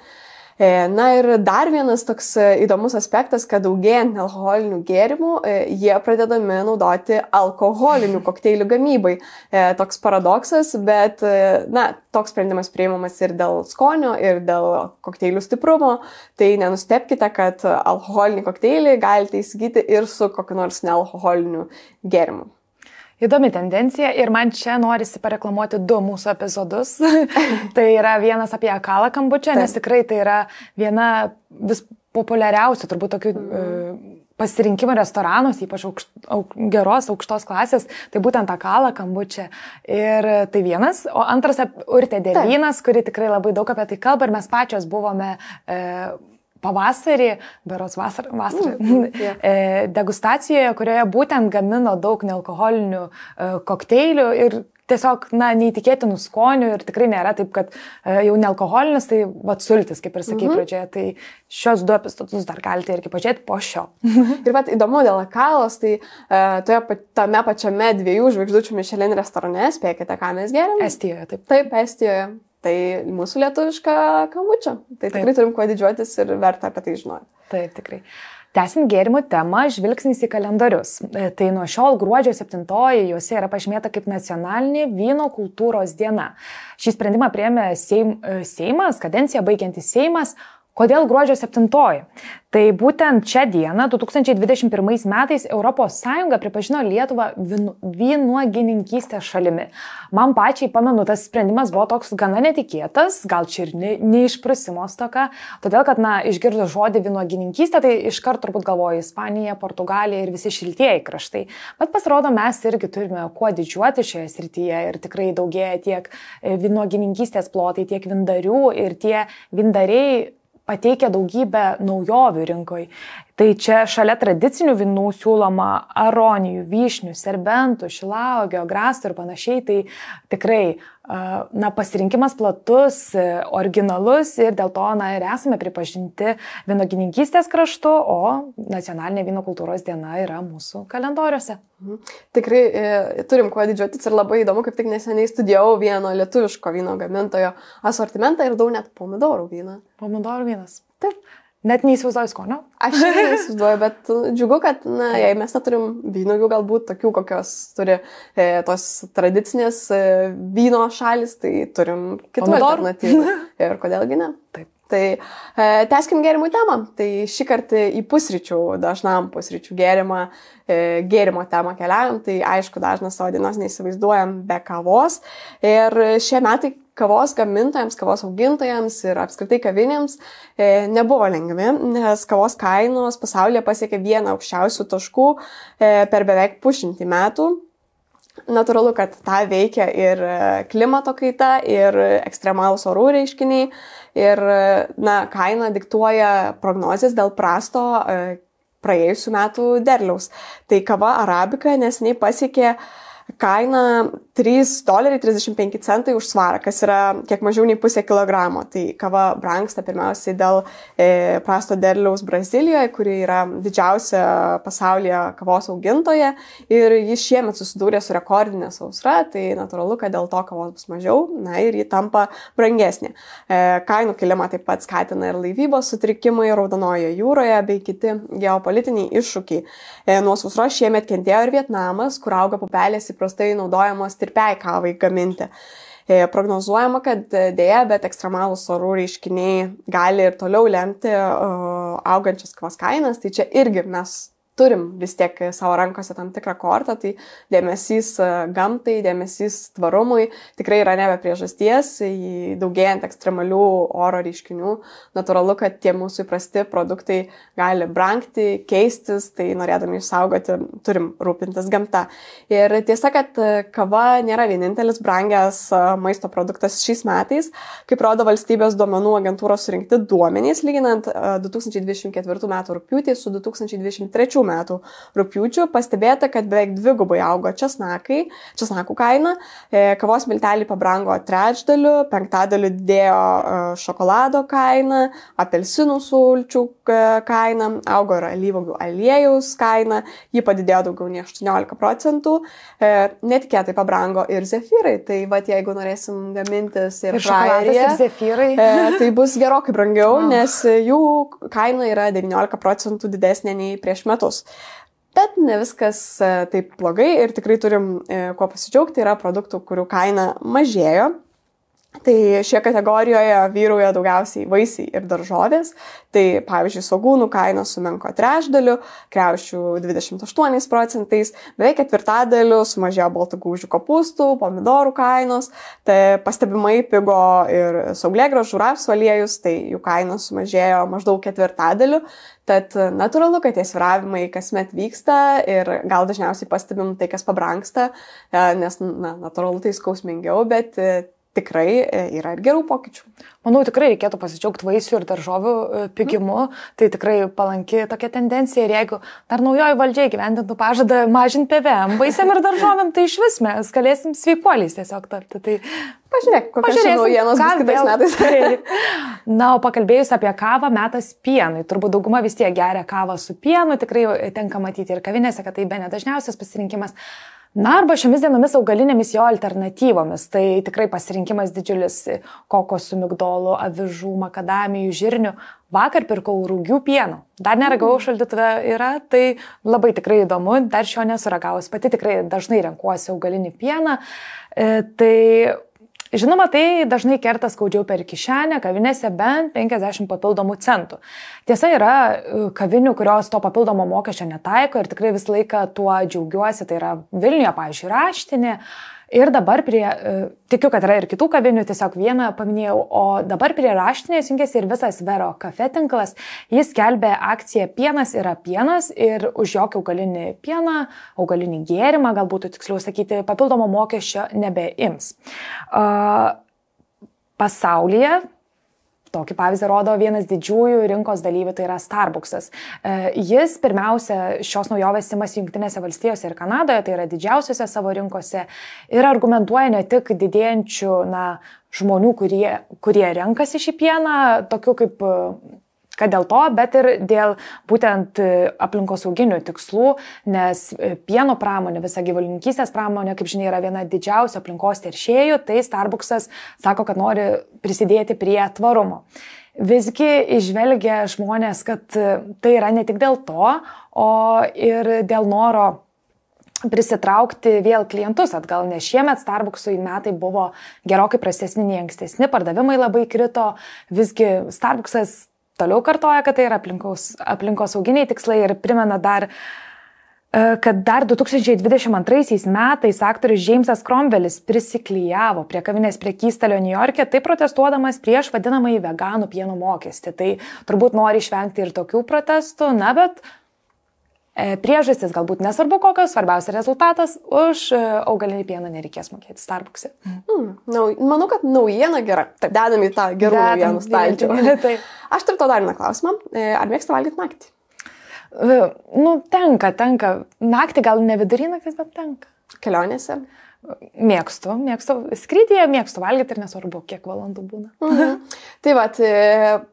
Na ir dar vienas toks įdomus aspektas, kad daugėjant alkoholinių gėrimų, jie pradedami naudoti alkoholinių kokteilių gamybai. Toks paradoksas, bet toks sprendimas priimamas ir dėl skonio, ir dėl kokteilių stiprumo. Tai nenustebkite, kad alkoholinį kokteilį galite įsigyti ir su kokiu nors nealkoholiniu gėrimu. Įdomi tendencija ir man čia norisi pareklamuoti 2 mūsų epizodus. Tai yra vienas apie akalą kambučią, nes tikrai tai yra viena vis populiariausių turbūt tokių pasirinkimų restoranuose, ypač geros, aukštos klasės, tai būtent akalą kambučią. Ir tai vienas, o antras Urtė Dėlynas, kuri tikrai labai daug apie tai kalba ir mes pačios buvome pavasarį, berods vasarą, degustacijoje, kurioje būtent gamino daug nealkoholinių kokteilių ir tiesiog, neįtikėtinų skonių ir tikrai nėra taip, kad jau nealkoholinis, tai sultis, kaip ir sakei pradžioje, tai šios 2 epizodus dar galite irgi pažiūrėti po šio. Ir įdomu dėl akalos, tai tame pačiame 2 žvaigždučių Michelin restorane, spėkite, ką mes geriam? Estijoje, taip. Taip, Estijoje. Tai mūsų lietuviška kambučia. Tai tikrai turim kuo didžiuotis ir verta apie tai žinoti. Taip, tikrai. Tęsiant gėrimų temą, žvilgsnis į kalendorius. Tai nuo šiol gruodžio 7-oji juose yra pažymėta kaip nacionalinė vyno kultūros diena. Šį sprendimą priėmė Seimas, kadenciją baigiantis Seimas. Kodėl gruodžio 7-oji? Tai būtent šią dieną, 2021 metais, ES pripažino Lietuvą vynuogininkystės šalimi. Man pačiai, pamenu, tas sprendimas buvo toks gana netikėtas, gal čia ir neišprusimo stoka, todėl, kad, išgirdus žodį vynuogininkystė, tai iškart turbūt galvoju Ispanija, Portugalija ir visi šiltieji kraštai. Bet pasirodo, mes irgi turime kuo didžiuoti šioje srityje ir tikrai daugėja tiek vynuogininkystės plotai, tiek vindarių ir tie vindariai pateikia daugybę naujovių rinkoj. Tai čia šalia tradicinių vynų siūloma aronijų, vyšnių, serbentų, šilauogio, grastų ir panašiai. Tai tikrai pasirinkimas platus, originalus ir dėl to ir esame pripažinti vynuogininkystės kraštu, o nacionalinė vyno kultūros diena yra mūsų kalendoriuose. Tikrai turim kuo didžiuotis ir labai įdomu, kaip tik neseniai studijavau vieno lietuviško vyno gamintojo asortimentą ir daug net pomidorų vyną. Pomidorų vynas. Taip. Net neįsivaizduoju skonio. Aš neįsivaizduoju, bet džiugu, kad jei mes neturim vynuogių galbūt tokių, kokios turi tos tradicinės vyno šalis, tai turim kitų alternatyvų. Ir kodėlgi ne? Taip. Tai tęskim gėrimų temą. Tai šį kartą į dažnam pusryčių gėrimo temą keliaujam. Tai aišku, dažnas savo dienos neįsivaizduojam be kavos. Ir šie metai kavos gamintojams, kavos augintojams ir apskritai kavinėms nebuvo lengvi, nes kavos kainos pasaulyje pasiekė vieną aukščiausių taškų per beveik 100 metų. Natūralu, kad tą veikia ir klimato kaita, ir ekstremalūs orų reiškiniai, ir kaina diktuoja prognozes dėl prasto praėjusių metų derliaus. Tai kava arabika neseniai pasiekė kaina $3.35 už svarą, kas yra kiek mažiau nei 0,5 kilogramo. Tai kava brangsta pirmiausiai dėl prasto derliaus Brazilijoje, kuri yra didžiausia pasaulyje kavos augintoja ir jis šiemet susidūrė su rekordinė sausra, tai natūralu, kad dėl to kavos bus mažiau, ir ji tampa brangesnė. Kainų kilimą taip pat skatina ir laivybos sutrikimai Raudonojoje jūroje bei kiti geopolitiniai iššūkiai. Nuo sausros šiemet kentėjo ir Vietnamas, kur auga pupelės įprastai naudojamos tirpiai kavai gaminti. Prognozuojama, kad dėja, bet ekstremalūs orų reiškiniai gali ir toliau lemti augančias kavos kainas, tai čia irgi mes turim vis tiek savo rankose tam tikrą kortą, tai dėmesys gamtai, dėmesys tvarumui tikrai yra nebe priežasties, daugėjant ekstremalių oro reiškinių. Natūralu, kad tie mūsų įprasti produktai gali brangti, keistis, tai norėdami išsaugoti, turim rūpintis gamta. Ir tiesa, kad kava nėra vienintelis brangęs maisto produktas šiais metais, kaip rodo valstybės duomenų agentūros surinkti duomenys, lyginant 2024 metų rugpjūtį su 2023 metų rugpjūčiu, pastebėta, kad beveik dvigubai augo česnakų kaina, kavos milteliai pabrango trečdaliu, penktadaliu didėjo šokolado kaina, apelsinų sulčių kaina, augo ir alyvuogių aliejaus kaina, ji padidėjo daugiau nei 18%, netikėtai pabrango ir zefyrai, tai jeigu norėsim gamintis ir fryeryje, tai bus gerokai brangiau, nes jų kaina yra 19% didesnė nei prieš metus. Bet ne viskas taip blogai ir tikrai turim kuo pasidžiaugti, yra produktų, kurių kaina mažėjo. Tai šioje kategorijoje vyrauja daugiausiai vaisiai ir daržovės. Tai pavyzdžiui, svogūnų kaina sumenko trečdaliu, kriaušių 28%, beveik ketvirtadaliu sumažėjo baltagūžių kopūstų, pomidorų kainos. Tai pastebimai pigo ir saulėgrąžų, rapsų aliejus, tai jų kaina sumažėjo maždaug ketvirtadaliu. Tad natūralu, kad tie svyravimai kasmet vyksta ir gal dažniausiai pastebim tai, kas pabrangsta, nes natūralu tai skausmingiau, bet tikrai yra ir gerų pokyčių. Manau, tikrai reikėtų pasidžiaugti vaisių ir daržovių pigimu, tai tikrai palanki tokia tendencija ir jeigu dar naujoji valdžia įgyvendintų pažadą mažinti PVM vaisiam ir daržovėm, tai iš vis mes galėsim sveikuoliais tiesiog tapti. Tai pažiūrėk, kokios naujienos bus kitais metais. Na, o pakalbėjus apie kavą, metas pienui. Turbūt dauguma vis tiek geria kavą su pienu, tikrai tenka matyti ir kavinėse, kad tai bene dažniausias pasirinkimas. Na, arba šiomis dienomis augalinėmis jo alternatyvomis. Tai tikrai pasirinkimas didžiulis kokosų, migdolų, avižų, makadamijų, žirnių. Vakar pirkau rūgių pieno. Dar neragavau, šaldytuve yra, tai labai tikrai įdomu, dar šio nesuragavus. Pati tikrai dažnai renkuosi augalinį pieną. Žinoma, tai dažnai kerta skaudžiau per kišenę, kavinėse bent 50 papildomų centų. Tiesa, yra kavinių, kurios to papildomo mokesčio netaiko ir tikrai visą laiką tuo džiaugiuosi. Tai yra Vilniuje, pavyzdžiui, Raštinė. Ir dabar tikiu, kad yra ir kitų kavinių, tiesiog vieną paminėjau, o dabar prie Raštinės jungiasi ir visas Vero kafe tinklas. Jis skelbė akciją Pienas yra pienas ir už jokį augalinį pieną, augalinį gėrimą, galbūt tiksliau sakyti, papildomo mokesčio nebeims. Pasaulyje tokį pavyzdį rodo vienas didžiųjų rinkos dalyvių, tai yra Starbucksas. Jis pirmiausia šios naujovės imasi Jungtinėse valstijose ir Kanadoje, tai yra didžiausiose savo rinkose, ir argumentuoja ne tik didėjančių žmonių, kurie renkasi šį pieną, tokių kaip kad dėl to, bet ir dėl būtent aplinkosauginių tikslų, nes pieno pramonė, visa gyvulininkystės pramonė, kaip žinia, yra viena didžiausių aplinkos teršėjų, tai Starbucksas sako, kad nori prisidėti prie tvarumo. Visgi išvelgia žmonės, kad tai yra ne tik dėl to, o ir dėl noro prisitraukti vėl klientus atgal, nes šiemet Starbucksui metai buvo gerokai prastesni nei ankstesni, pardavimai labai krito, visgi Starbucksas toliau kartoja, kad tai yra aplinkosauginiai tikslai ir primena dar, kad dar 2022 metais aktorius Jamesas Cromwellis prisiklijavo prie kavinės prekystalio Niujorke, tai protestuodamas prieš vadinamąjį veganų pieno mokestį. Tai turbūt nori išvengti ir tokių protestų, bet priežastis galbūt nesvarbu kokios, svarbiausia rezultatas, už augalinį pieną nereikės mokėti Starbucks'e. Manau, kad naujiena gera. Dedam į tą gerų naujienų stalčių. Aš turiu to dar vieną klausimą. Ar mėgsta valgyti naktį? Tenka. Naktį gal ne vidury naktis, bet tenka. Kelionėse? Mėgstu. Skrydyje mėgstu valgyti ir nesvarbu, kiek valandų būna. Tai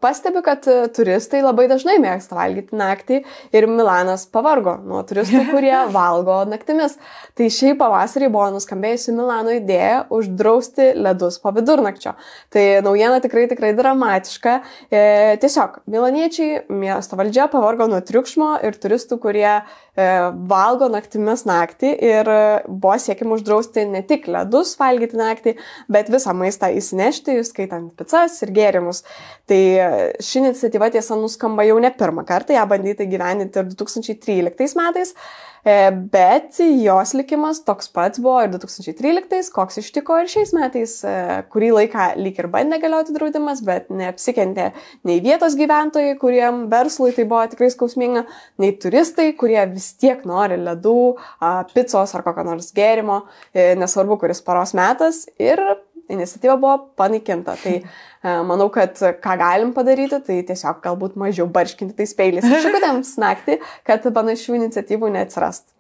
pastebiu, kad turistai labai dažnai mėgsta valgyti naktį ir Milanas pavargo nuo turistų, kurie valgo naktimis. Tai šiai pavasarį buvo nuskambėjusi Milano idėja uždrausti ledus po vidurnakčio. Tai naujiena tikrai dramatiška. Tiesiog milaniečiai, miesto valdžia pavargo nuo triukšmo ir turistų, kurie valgo naktimis naktį ir buvo siekiama uždrausti siūlosi ne tik ledus valgyti naktį, bet visą maistą įsinešti, skaitant pizzas ir gėrimus. Tai ši iniciatyva tiesa nuskamba jau ne pirmą kartą, ją bandyti gyveninti ir 2013 metais, bet jos likimas toks pats buvo ir 2013, koks ištiko ir šiais metais, kurį laiką lyg ir bandė galioti draudimas, bet neapsikentė nei vietos gyventojai, kuriem verslui tai buvo tikrai skausminga, nei turistai, kurie vis tiek nori ledų, picos ar kokio nors gėrimo, nesvarbu kuris paros metas, ir iniciatyva buvo panaikinta. Tai manau, kad ką galim padaryti, tai tiesiog galbūt mažiau barškinti tais peiliais ir šakutėms naktį, kad panašių iniciatyvų neatsirastų.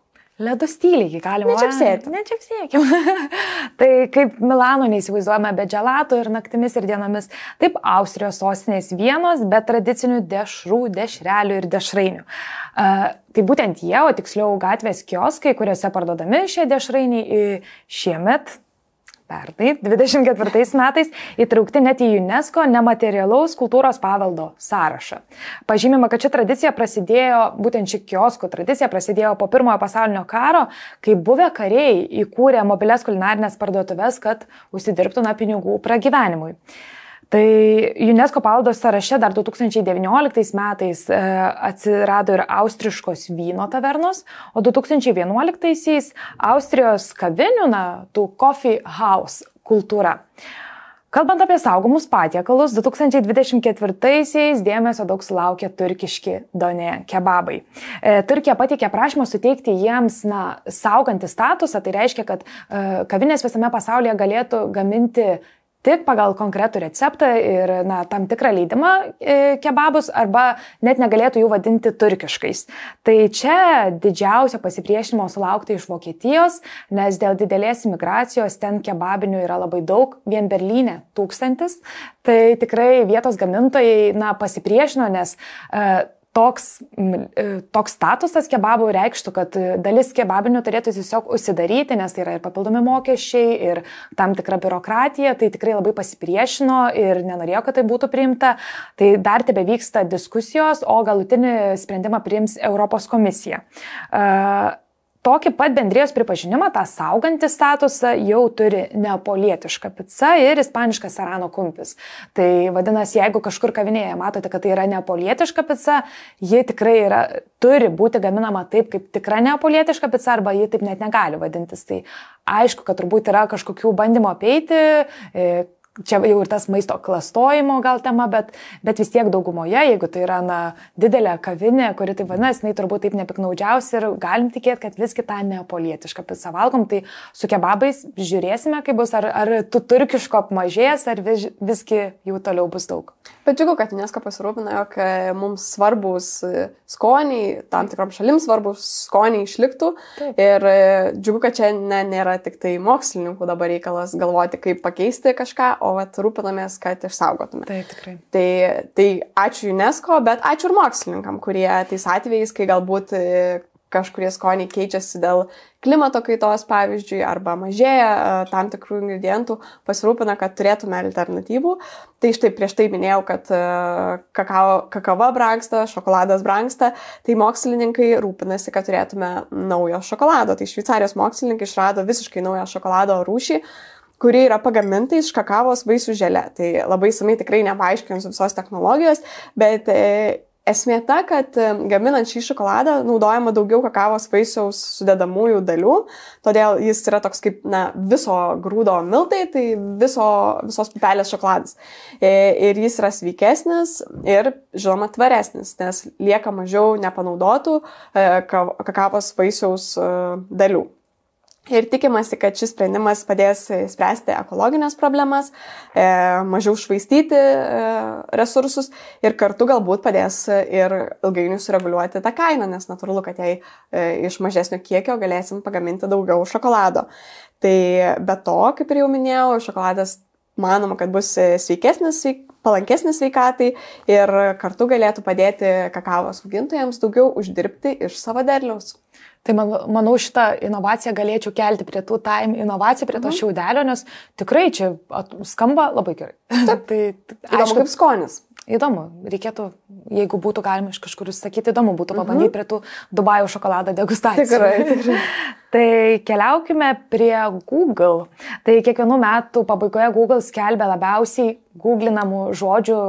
Ledus tyliai galima. Nečiapsėkim. Tai kaip Milano neįsivaizduojame be dželato ir naktimis ir dienomis, taip Austrijos sostinės Vienos be tradicinių dešrų, dešrelių ir dešrainių. Tai būtent jie, o tiksliau gatvės kioskai, kuriuose parduodami šie dešrainiai, šiemet pernai, 24 metais, įtraukti net į UNESCO nematerialaus kultūros paveldo sąrašą. Pažymima, kad ši tradicija prasidėjo, būtent ši kioskų tradicija prasidėjo po Pirmojo pasaulinio karo, kai buvę kariai įkūrė mobilias kulinarinės parduotuves, kad užsidirbtų pinigų pragyvenimui. Tai UNESCO paveldo sąraše dar 2019 metais atsirado ir austriškos vyno tavernos, o 2011 Austrijos kavinių, tų coffee house kultūra. Kalbant apie saugomus patiekalus, 2024-aisiais dėmesio daug sulaukė turkiški donė kebabai. Turkija pateikė prašymą suteikti jiems saugantį statusą, tai reiškia, kad kavinės visame pasaulyje galėtų gaminti tik pagal konkretų receptą ir tam tikrą leidimą kebabus arba net negalėtų jų vadinti turkiškais. Tai čia didžiausio pasipriešinimo sulaukti iš Vokietijos, nes dėl didelės imigracijos ten kebabinių yra labai daug, vien Berlyne 1000. Tai tikrai vietos gamintojai pasipriešino, nes toks statusas kebabų reikštų, kad dalis kebabinių turėtų tiesiog užsidaryti, nes tai yra ir papildomi mokesčiai, ir tam tikra biurokratija, tai tikrai labai pasipriešino ir nenorėjo, kad tai būtų priimta. Tai dar tebevyksta diskusijos, o galutinį sprendimą priims Europos komisija. Tokį pat bendrijos pripažinimą, tą saugantį statusą, jau turi neapolietiška pica ir ispaniškas serrano kumpis. Tai vadinasi, jeigu kažkur kavinėje matote, kad tai yra neapolietiška pica, ji tikrai turi būti gaminama taip, kaip tikra neapolietiška pica, arba ji taip net negali vadintis. Tai aišku, kad turbūt yra kažkokių bandymų apeiti, čia jau ir tas maisto klastojimo gal tema, bet vis tiek daugumoje, jeigu tai yra didelė kavinė, kuri taip vadinasi, jinai turbūt taip nepiknaudžiaus ir galim tikėti, kad visgi tą neapolietišką pizzą valgom. Tai su kebabais žiūrėsime, kaip bus, ar tų turkiško apmažės, ar visgi jų toliau bus daug. Bet džiugu, kad UNESCO pasirūpina, jog mums svarbus skoniai, tam tikrom šalims svarbus skoniai išliktų. Taip. Ir džiugu, kad čia nėra tik tai mokslininkų dabar reikalas galvoti, kaip pakeisti kažką, o rūpinamės, kad išsaugotume. Taip, tikrai. Tai ačiū UNESCO, bet ačiū ir mokslininkam, kurie tais atvejais, kai galbūt kažkurie skoniai keičiasi dėl klimato kaitos, pavyzdžiui, arba mažėja tam tikrų ingredientų, pasirūpina, kad turėtume alternatyvų. Tai štai prieš tai minėjau, kad kakava brangsta, šokoladas brangsta, tai mokslininkai rūpinasi, kad turėtume naujo šokolado. Tai Šveicarijos mokslininkai išrado visiškai naują šokolado rūšį, kuri yra pagaminta iš kakavos vaisių želė. Tai labai samai tikrai nepaaiškinsiu visos technologijos, bet esmė ta, kad gaminant šį šokoladą naudojama daugiau kakavos vaisiaus sudedamųjų dalių, todėl jis yra toks kaip viso grūdo miltai, tai visos pupelės šokoladas. Ir jis yra sveikesnis ir, žinoma, tvaresnis, nes lieka mažiau nepanaudotų kakavos vaisiaus dalių. Ir tikimasi, kad šis sprendimas padės spręsti ekologinės problemas, mažiau švaistyti resursus ir kartu galbūt padės ir ilgainiui sureguliuoti tą kainą, nes natūralu, kad jei iš mažesnio kiekio galėsim pagaminti daugiau šokolado. Tai be to, kaip ir jau minėjau, šokoladas manoma, kad bus sveikesnis palankesnis sveikatai ir kartu galėtų padėti kakavos augintojams daugiau uždirbti iš savo derliaus. Tai manau, šitą inovaciją galėčiau kelti prie tų time inovacijų, prie to šiaudelio, nes tikrai čia skamba labai gerai. Taip, tai įdomu kaip skonis. Įdomu, reikėtų, jeigu būtų galima iš kažkur sakyti, įdomu būtų pabandyti prie tų Dubajaus šokolado degustacijų. Tikrai. Tai keliaukime prie Google. Tai kiekvienų metų pabaigoje Google skelbia labiausiai googlinamų žodžių,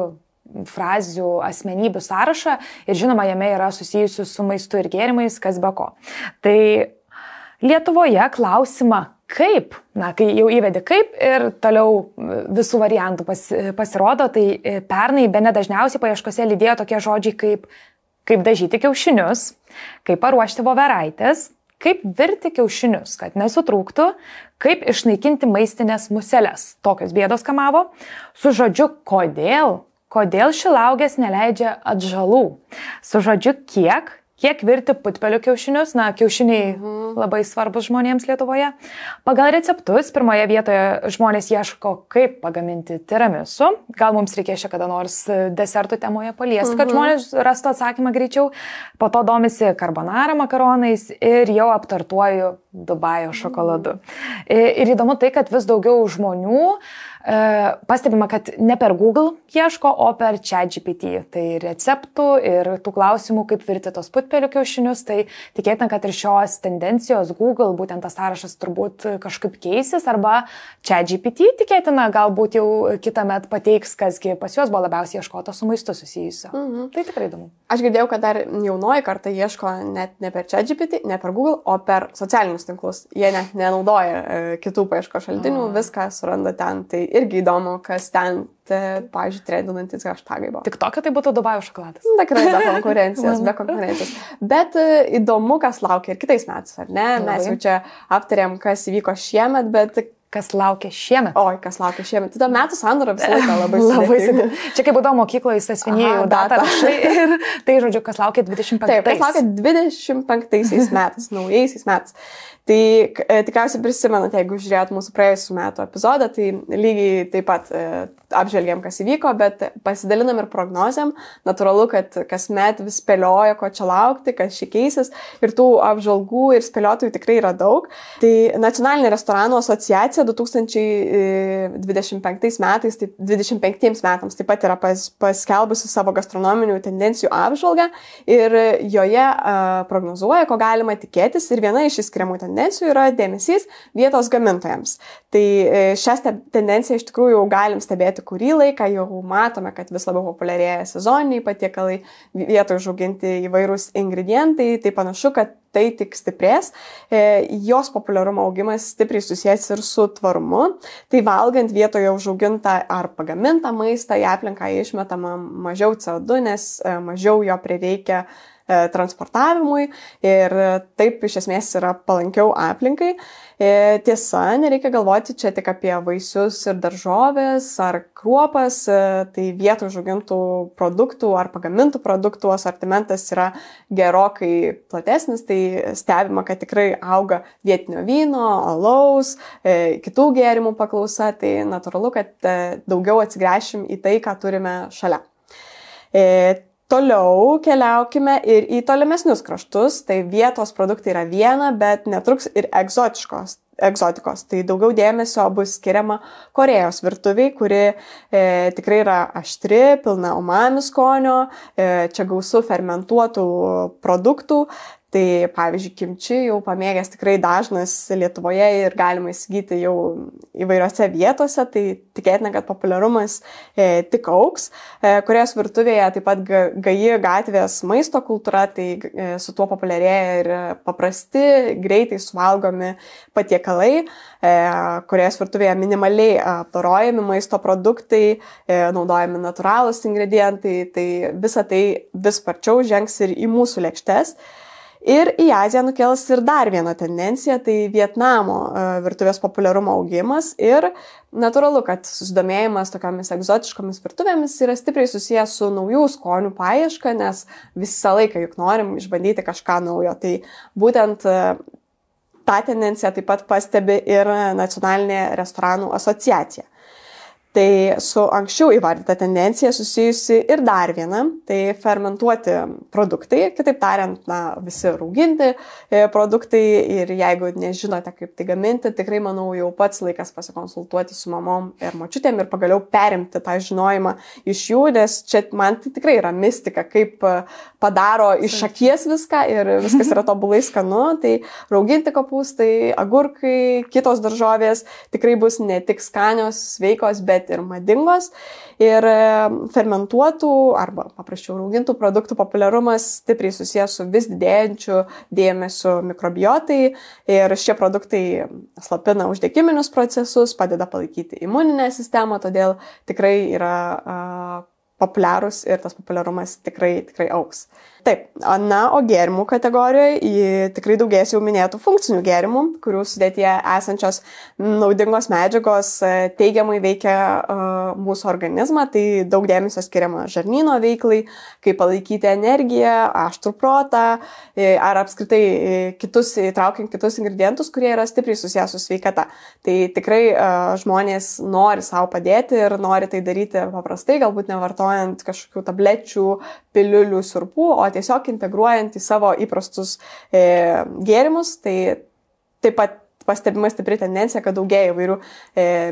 frazių, asmenybių sąrašą ir žinoma, jame yra susijusių su maistu ir gėrimais, kas be ko. Tai Lietuvoje klausimą kaip, kai jau įvedi kaip ir toliau visų variantų pasirodo, tai pernai bene dažniausiai paieškose lydėjo tokie žodžiai kaip dažyti kiaušinius, kaip paruošti voveraitės, kaip virti kiaušinius, kad nesutrūktų, kaip išnaikinti maistinės museles. Tokios bėdos kamavo. Su žodžiu kodėl šilauogės neleidžia atžalų. Su žodžiu kiek virti putpelių kiaušinius, kiaušiniai labai svarbus žmonėms Lietuvoje. Pagal receptus pirmoje vietoje žmonės ieško, kaip pagaminti tiramisu. Gal mums reikės čia kada nors desertų temoje paliesti, kad žmonės rastų atsakymą greičiau. Po to domisi carbonara makaronais ir jau aptartuoju Dubajaus šokoladu. Ir įdomu tai, kad vis daugiau žmonių pastebima, kad ne per Google ieško, o per ChatGPT. Tai receptų ir tų klausimų, kaip virti tos putpelių kiaušinius, tai tikėtina, kad ir šios tendencijos Google, būtent tas sąrašas turbūt kažkaip keisis, arba ChatGPT tikėtina galbūt jau kitąmet pateiks, kasgi pas juos buvo labiausiai ieškota su maistu susijusio. Tai tikrai įdomu. Aš girdėjau, kad dar jaunoji karta ieško net ne per ChatGPT, ne per Google, o per socialinius tinklus. Jie net nenaudoja kitų paieško šaltinių, viską suranda ten. Tai irgi įdomu, kas ten, pavyzdžiui, trendinantis hashtagai buvo. Tik tokia tai būtų Dubajaus šokoladas. Tikrai be konkurencijos. Bet įdomu, kas laukia ir kitais metais, ar ne? Mes jau čia aptarėm, kas įvyko šiemet, bet kas laukia šiemet. Kas laukia šiemet. Tai metų sandara visą laiką labai sudėtinga. Čia kaip būdavo mokykloje, jis asmenėjau datą rašai ir tai, žodžiu, kas laukia 25. Taip, kas laukia 25 metais, naujaisiais metais. Tai tikriausiai prisimenate, jeigu žiūrėjot mūsų praėjusių metų epizodą, tai lygiai taip pat apžvelgėm, kas įvyko, bet pasidalinam ir prognozėm. Natūralu, kad kasmet vis spėlioja, ko čia laukti, kas šį keisis. Ir tų apžvalgų ir spėliotojų tikrai yra daug. Tai Nacionalinė restoranų asociacija 2025 metais, tai 25 metams taip pat yra paskelbusi savo gastronominių tendencijų apžvalgą ir joje prognozuoja, ko galima tikėtis. Ir viena iš išskiriamų tendencijų yra dėmesys vietos gamintojams. Tai šią tendenciją iš tikrųjų jau galim stebėti kurį laiką, jau matome, kad vis labiau populiarėja sezoniniai patiekalai, vietoj užauginti įvairūs ingredientai, tai panašu, kad tai tik stiprės. Jos populiarumo augimas stipriai susijęs ir su tvarumu. Tai valgant vietoje užaugintą ar pagamintą maistą, į aplinką išmetama mažiau CO2, nes mažiau jo prireikia transportavimui ir taip iš esmės yra palankiau aplinkai. Tiesa, nereikia galvoti čia tik apie vaisius ir daržovės ar kruopas, tai vietų užaugintų produktų ar pagamintų produktų asortimentas yra gerokai platesnis, tai stebima, kad tikrai auga vietinio vyno, alaus, kitų gėrimų paklausa, tai natūralu, kad daugiau atsigręšim į tai, ką turime šalia. Toliau keliaukime ir į tolimesnius kraštus, tai vietos produktai yra viena, bet netruks ir egzotikos. Tai daugiau dėmesio bus skiriama Korėjos virtuviai, kuri tikrai yra aštri, pilna umami skonio, čia gausu fermentuotų produktų. Tai pavyzdžiui, kimči jau pamėgęs tikrai dažnas Lietuvoje ir galima įsigyti jau įvairiose vietose, tai tikėtina, kad populiarumas tik auks. Korėjos virtuvėje taip pat gaji gatvės maisto kultūra, tai su tuo populiarėja ir paprasti, greitai suvalgomi patiekalai. Korėjos virtuvėje minimaliai apdorojami maisto produktai, naudojami natūralūs ingredientai, tai visa tai vis sparčiau žengs ir į mūsų lėkštes. Ir į Aziją nukels ir dar viena tendencija, tai Vietnamo virtuvės populiarumo augimas ir natūralu, kad susidomėjimas tokiamis egzotiškomis virtuvėmis yra stipriai susijęs su naujų skonių paieška, nes visą laiką juk norim išbandyti kažką naujo. Tai būtent tą tendenciją taip pat pastebi ir Nacionalinė restoranų asociacija. Tai su anksčiau įvardyta tendencija susijusi ir dar viena, tai fermentuoti produktai, kitaip tariant, visi rauginti produktai ir jeigu nežinote, kaip tai gaminti, tikrai manau jau pats laikas pasikonsultuoti su mamom ir močiutėm ir pagaliau perimti tą žinojimą iš jų, nes čia man tai tikrai yra mistika, kaip padaro iš akies viską ir viskas yra tobulai skanu, tai rauginti kopūstai, agurkai, kitos daržovės tikrai bus ne tik skanios, sveikos, bet ir madingos. Ir fermentuotų arba paprasčiau raugintų produktų populiarumas stipriai susijęs su vis didėjančiu dėmesiu mikrobiotai. Ir šie produktai slopina uždegiminius procesus, padeda palaikyti imuninę sistemą, todėl tikrai yra populiarūs ir tas populiarumas tikrai augs. Taip, o gėrimų kategorijoje tikrai daugės jau minėtų funkcinių gėrimų, kurių sudėtyje esančios naudingos medžiagos teigiamai veikia mūsų organizmą, tai daug dėmesio skiriama žarnyno veiklai, kaip palaikyti energiją, aštrų protą, ar apskritai įtraukiant kitus ingredientus, kurie yra stipriai susijęs su sveikata. Tai tikrai žmonės nori savo padėti ir nori tai daryti paprastai, galbūt nevartojant kažkokių tablečių, piliulių, siurpų, o tiesiog integruojant į savo įprastus gėrimus. Tai taip pat pastebima stipri tendencija, kad daugėja įvairių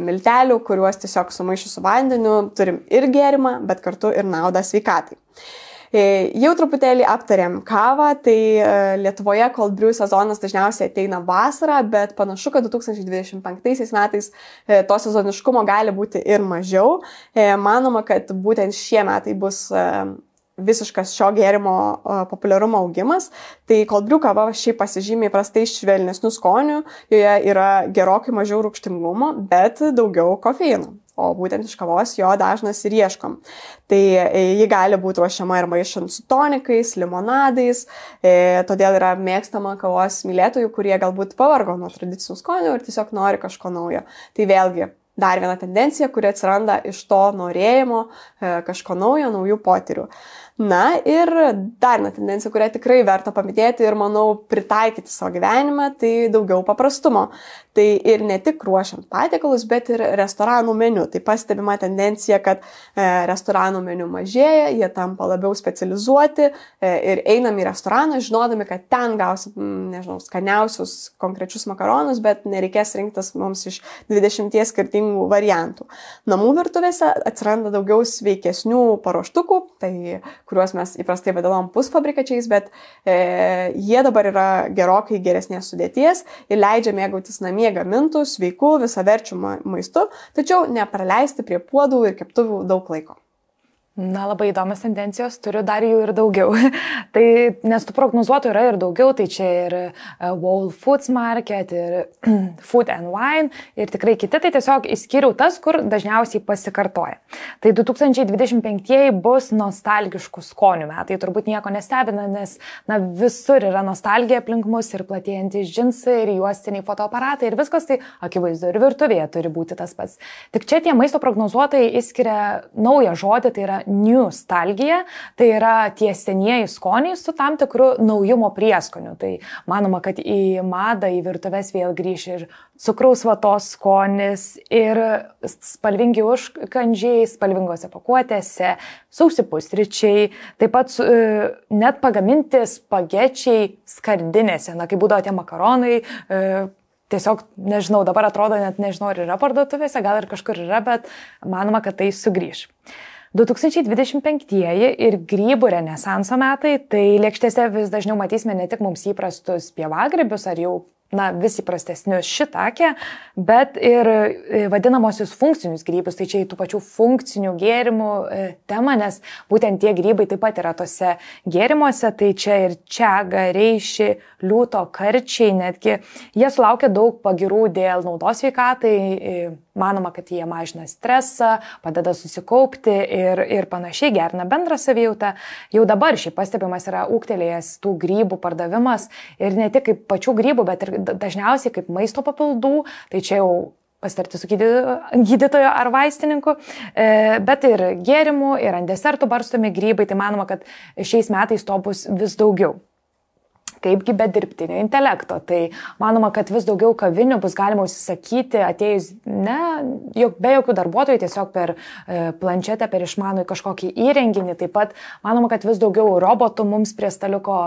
miltelių, kuriuos tiesiog sumaišius su vandeniu turim ir gėrimą, bet kartu ir naudą sveikatai. Jau truputėlį aptarėm kavą, tai Lietuvoje cold brew sezonas dažniausiai ateina vasarą, bet panašu, kad 2025 metais to sezoniškumo gali būti ir mažiau. Manoma, kad būtent šie metai bus visiškas šio gėrimo populiarumo augimas. Tai cold brew kava šiaip pasižymė prastai švelnesnių skonių, joje yra gerokai mažiau rūgštingumo, bet daugiau kofeino. O būtent iš kavos jo dažnas ir ieškom. Tai ji gali būti ruošiama ir maišant su tonikais, limonadais, todėl yra mėgstama kavos mylėtojų, kurie galbūt pavargo nuo tradicinių skonių ir tiesiog nori kažko naujo. Tai vėlgi dar viena tendencija, kuri atsiranda iš to norėjimo kažko naujo, naujų potyrių. Na ir dar viena tendencija, kurią tikrai verta paminėti ir, manau, pritaikyti savo gyvenimą, tai daugiau paprastumo. Tai ir ne tik ruošiant patiekalus, bet ir restoranų meniu. Tai pastebima tendencija, kad restoranų meniu mažėja, jie tampa labiau specializuoti ir einam į restoraną, žinodami, kad ten gausim, skaniausius konkrečius makaronus, bet nereikės rinktis mums iš 20 skirtingų variantų. Namų virtuvėse atsiranda daugiau sveikesnių paruoštukų, tai kuriuos mes įprastai vadinam pusfabrikačiais, bet jie dabar yra gerokai geresnės sudėties ir leidžia mėgautis namie gamintų, sveikų, visaverčių maistų, tačiau nepraleisti prie puodų ir keptuvių daug laiko. Na, labai įdomios tendencijos, turiu dar jų ir daugiau. Tai, nes tų prognozuotų yra ir daugiau, tai čia ir Whole Foods Market, ir Food and Wine, ir tikrai kiti, tai tiesiog įskyriau tas, kur dažniausiai pasikartoja. Tai 2025 bus nostalgiškų skonių metai, turbūt nieko nestebina, nes visur yra nostalgija aplink mus ir platėjantis džinsai, ir juostiniai fotoaparatai, ir viskas tai akivaizdu, ir virtuvėje turi būti tas pats. Tik čia tie maisto prognozuotojai įskiria naują žodį, tai yra nostalgija, tai yra tie senieji skoniai su tam tikru naujumo prieskoniu. Tai manoma, kad į madą, į virtuves vėl grįš ir cukraus vatos skonis, ir spalvingi užkandžiai, spalvingose pakuotėse, sausi pusryčiai, taip pat net pagaminti spagečiai skardinėse, kaip būdavo tie makaronai, tiesiog, nežinau, dabar atrodo, net nežinau, ar yra parduotuvėse, gal ir kažkur yra, bet manoma, kad tai sugrįš. 2025 ir grybų renesanso metai, tai lėkštėse vis dažniau matysime ne tik mums įprastus pievagrybius ar jau vis įprastesnius šitakę, bet ir vadinamosius funkcinius grybus. Tai čia į tų pačių funkcinių gėrimų temą, nes būtent tie grybai taip pat yra tose gėrimuose. Tai čia ir čiaga, reiši, liūto, karčiai, netgi jie sulaukia daug pagirų dėl naudos sveikatai. Manoma, kad jie mažina stresą, padeda susikaupti ir panašiai, gerina bendrą savijautą. Jau dabar šiaip pastebimas yra ūgtelėjęs tų grybų pardavimas ir ne tik kaip pačių grybų, bet ir dažniausiai kaip maisto papildų. Tai čia jau pasitarti su gydytojo ar vaistininku, bet ir gėrimų, ir ant desertų barstomi grybai. Tai manoma, kad šiais metais to bus vis daugiau. Kaipgi be dirbtinio intelekto. Tai manoma, kad vis daugiau kavinių bus galima užsisakyti atėjus be jokių darbuotojų, tiesiog per planšetę, per išmanų kažkokį įrenginį. Taip pat manoma, kad vis daugiau robotų mums prie staliuko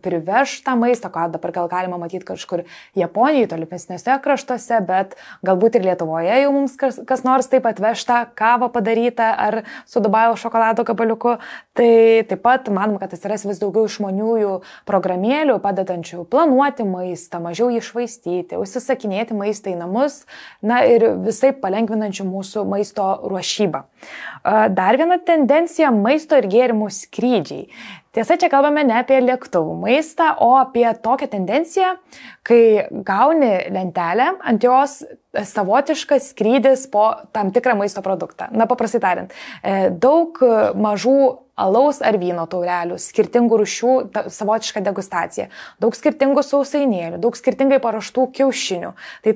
priveš tą maistą, ką dabar gal galima matyti kažkur Japonijoje, tolimesnėse kraštuose, bet galbūt ir Lietuvoje jau mums kas nors taip atveš tą kavą padarytą ar su Dubajaus šokolado gabaliuku. Tai taip pat manoma, kad atsiras vis daugiau išmaniųjų programėlių, padedančių planuoti maistą, mažiau jį švaistyti, užsisakinėti maistą į namus, ir visai palengvinančių mūsų maisto ruošybą. Dar viena tendencija - maisto ir gėrimų skrydžiai. Tiesa, čia kalbame ne apie lėktuvų maistą, o apie tokią tendenciją, kai gauni lentelę, ant jos savotiškas skrydis po tam tikrą maisto produktą. Paprastai tariant, daug mažų alaus ar vyno taurelių, skirtingų rūšių savotiška degustacija, daug skirtingų sausainėlių, daug skirtingai paruoštų kiaušinių. Tai,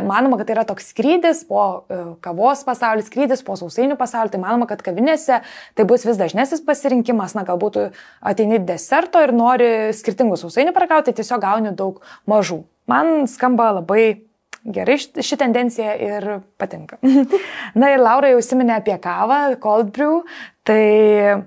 manoma, kad tai yra toks skrydis po kavos pasaulį, skrydis po sausainių pasaulį. Tai manoma, kad kavinėse tai bus vis dažnesnis pasirinkimas. Galbūt ateini deserto ir nori skirtingų sausainių paragauti, tai tiesiog gauni daug mažų. Man skamba labai gerai ši tendencija ir patinka. Ir Laura jau užsiminė apie kavą, cold brew, tai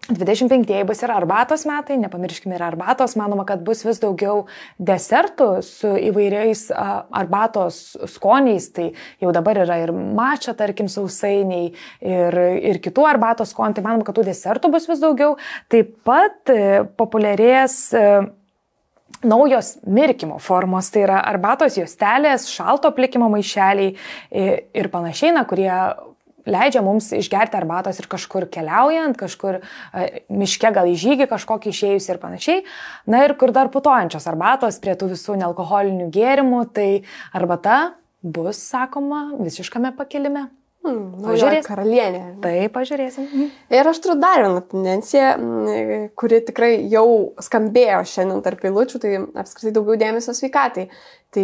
25 bus ir arbatos metai, nepamirškime ir arbatos, manoma, kad bus vis daugiau desertų su įvairiais arbatos skoniais, tai jau dabar yra ir mača, tarkim, sausainiai ir kitų arbatos skoniai, tai manoma, kad tų desertų bus vis daugiau. Taip pat populiarės naujos mirkymo formos, tai yra arbatos juostelės, šalto plikimo maišeliai ir panašiai, kurie leidžia mums išgerti arbatos ir kažkur keliaujant, kažkur miške gal į žygį kažkokį išėjus ir panašiai. Ir kur dar putojančios arbatos prie tų visų nealkoholinių gėrimų, tai arbata bus, sakoma, visiškame pakilime. Naujoji karalienė. Taip, pažiūrėsim. Ir aš turiu dar vieną tendenciją, kuri tikrai jau skambėjo šiandien tarp eilučių, tai apskritai daugiau dėmesio sveikatai. Tai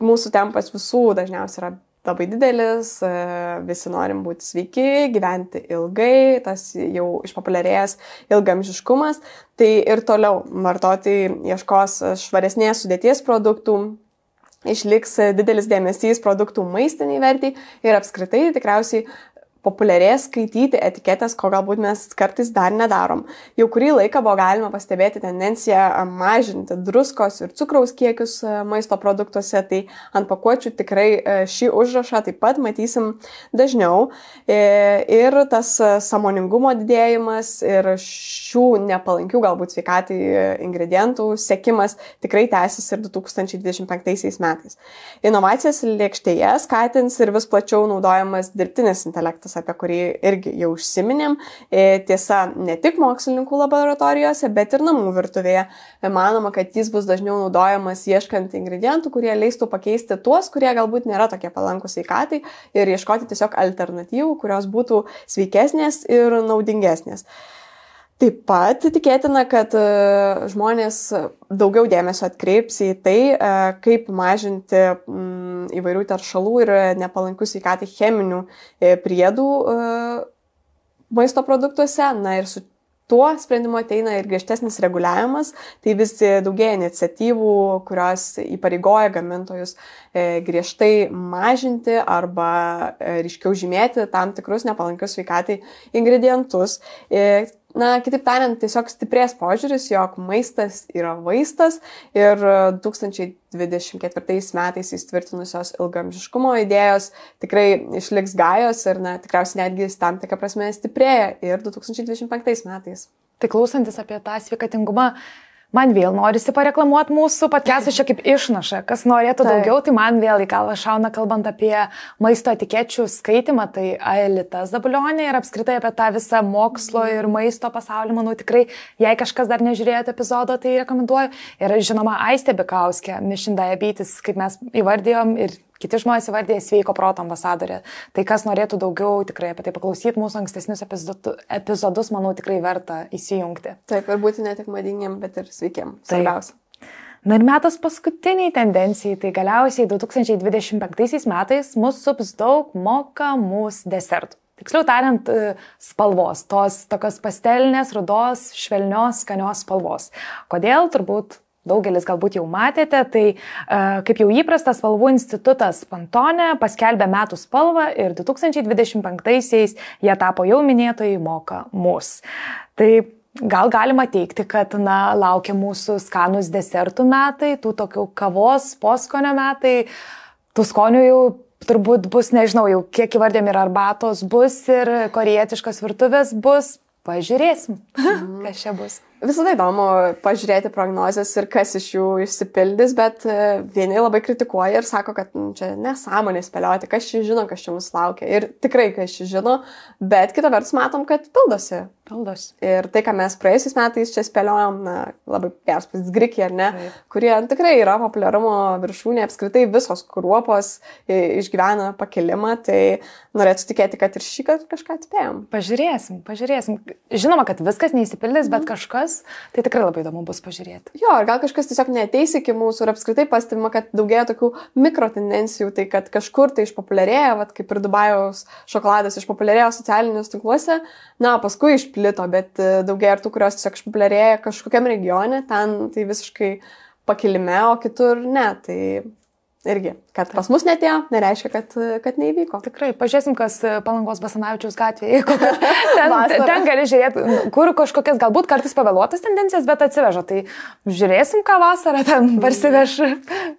mūsų tempas visų dažniausiai yra labai didelis, visi norim būti sveiki, gyventi ilgai, tas jau išpopuliarėjęs ilgaamžiškumas. Tai ir toliau vartotojai ieškos švaresnės sudėties produktų, išliks didelis dėmesys produktų maistiniai vertei ir apskritai tikriausiai populiarės skaityti etiketės, ko galbūt mes kartais dar nedarom. Jau kurį laiką buvo galima pastebėti tendenciją mažinti druskos ir cukraus kiekius maisto produktuose, tai ant pakuočių tikrai šį užrašą taip pat matysim dažniau. Ir tas sąmoningumo didėjimas ir šių nepalankių galbūt sveikatai ingredientų sekimas tikrai tęsis ir 2025 metais. Inovacijas lėkštėje skatins ir vis plačiau naudojamas dirbtinis intelektas, apie kurį irgi jau užsiminėm. Tiesa, ne tik mokslininkų laboratorijose, bet ir namų virtuvėje. Manoma, kad jis bus dažniau naudojamas ieškant ingredientų, kurie leistų pakeisti tuos, kurie galbūt nėra tokie palankūs sveikatai ir ieškoti tiesiog alternatyvų, kurios būtų sveikesnės ir naudingesnės. Taip pat tikėtina, kad žmonės daugiau dėmesio atkreips į tai, kaip mažinti įvairių teršalų ir nepalankių sveikatai cheminių priedų maisto produktuose. Ir su tuo sprendimu ateina ir griežtesnis reguliavimas. Tai vis daugėja iniciatyvų, kurios įpareigoja gamintojus griežtai mažinti arba ryškiau žymėti tam tikrus nepalankius sveikatai ingredientus. Kitaip tariant, tiesiog stiprės požiūris, jog maistas yra vaistas ir 2024 metais įtvirtinusios ilgaamžiškumo idėjos tikrai išliks gajos ir tikriausiai netgi tam tikrą prasme stiprėja ir 2025 metais. Tai klausantis apie tą sveikatingumą, man vėl norisi pareklamuoti mūsų podcast'ą čia kaip išnašą. Kas norėtų daugiau, tai man vėl į galvą šauna, kalbant apie maisto etikečių skaitimą, tai Aelita Zabulionė ir apskritai apie tą visą mokslo ir maisto pasaulį. Manau, tikrai, jei kažkas dar nežiūrėjote epizodo, tai rekomenduoju. Ir žinoma, Aistė Bikauskė, Mission Diabetes, kaip mes įvardėjom ir kiti žmonės įvardėjo sveiko proto ambasadorė. Tai kas norėtų daugiau tikrai apie tai paklausyti mūsų ankstesnius epizodus, manau, tikrai verta įsijungti. Taip, ir būti ne tik madingiem, bet ir sveikiem. Svarbiausia. Ir metas paskutiniai tendencijai, tai galiausiai 2025 metais mus sups daug mokamus desertų. Tiksliau tariant, spalvos, tos tokios pastelinės, rudos, švelnios, skanios spalvos. Kodėl? Turbūt daugelis galbūt jau matėte, tai kaip jau įprasta, Spalvų institutas Pantone paskelbė metų spalvą ir 2025-aisiais jie tapo jau minėtojai Moka mus. Tai gal galima teikti, kad laukia mūsų skanus desertų metai, tų tokių kavos, poskonio metai, tų skonių jau turbūt bus, nežinau, jau kiek įvardėm ir arbatos bus ir korejietiškos virtuvės bus. Pažiūrėsim, kas čia bus. Visada įdomu pažiūrėti prognozes ir kas iš jų išsipildys, bet vieni labai kritikuoja ir sako, kad čia nesąmonė spėlioti, kas čia žino, kas čia mūsų laukia. Ir tikrai kas čia žino, bet kita vertus matom, kad pildosi. Ir tai, ką mes praėjusiais metais čia spėliojom, labai geras pavyzdys Grikija, ar ne, kurie tikrai yra populiarumo viršūnė, apskritai visos kruopos išgyvena pakilimą, tai norėčiau tikėti, kad ir šį kartą kažką atspėjom. Pažiūrėsim. Žinoma, kad viskas neįsipildys, bet kažkas, tai tikrai labai įdomu bus pažiūrėti. Jo, ir gal kažkas tiesiog neateis iki mūsų ir apskritai pastebima, kad daugėja tokių mikrotendencijų, tai kad kažkur tai išpopuliarėja, kaip ir Dubajaus šokoladas išpopuliarėjo socialiniuose tinkluose, paskui išplito, bet daugėja ir tų, kurios tiesiog išpopuliarėja kažkokiam regione, ten tai visiškai pakilime, o kitur ne, tai irgi, kad pas mus netėjo, nereiškia, kad neįvyko. Tikrai, pažiūrėsim, kas Palangos Basanavičiaus gatvėje, ten gali žiūrėti, kur kažkokias galbūt kartais pavėluotas tendencijas, bet atsiveža, tai žiūrėsim, ką vasarą ten parsiveš.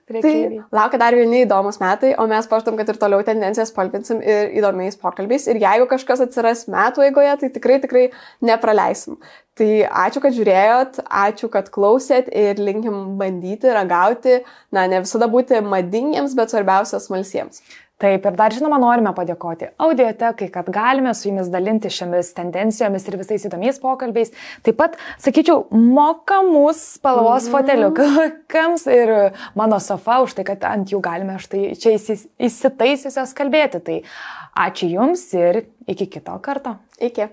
Tai laukia dar vieni įdomus metai, o mes pažadam, kad ir toliau tendencijas spalvinsim ir įdomiais pokalbiais, ir jeigu kažkas atsiras metų eigoje, tai tikrai nepraleisim. Tai ačiū, kad žiūrėjot, ačiū, kad klausėt ir linkim bandyti, ragauti, ne visada būti madingiems, bet svarbiausia smalsiems. Taip, ir dar žinoma norime padėkoti Audiotekai, kad galime su jumis dalinti šiomis tendencijomis ir visais įdomiais pokalbiais. Taip pat, sakyčiau, mokamus spalvos foteliukams ir mano sofa už tai, kad ant jų galime štai čia įsitaisiusios kalbėti. Tai ačiū jums ir iki kito karto. Iki.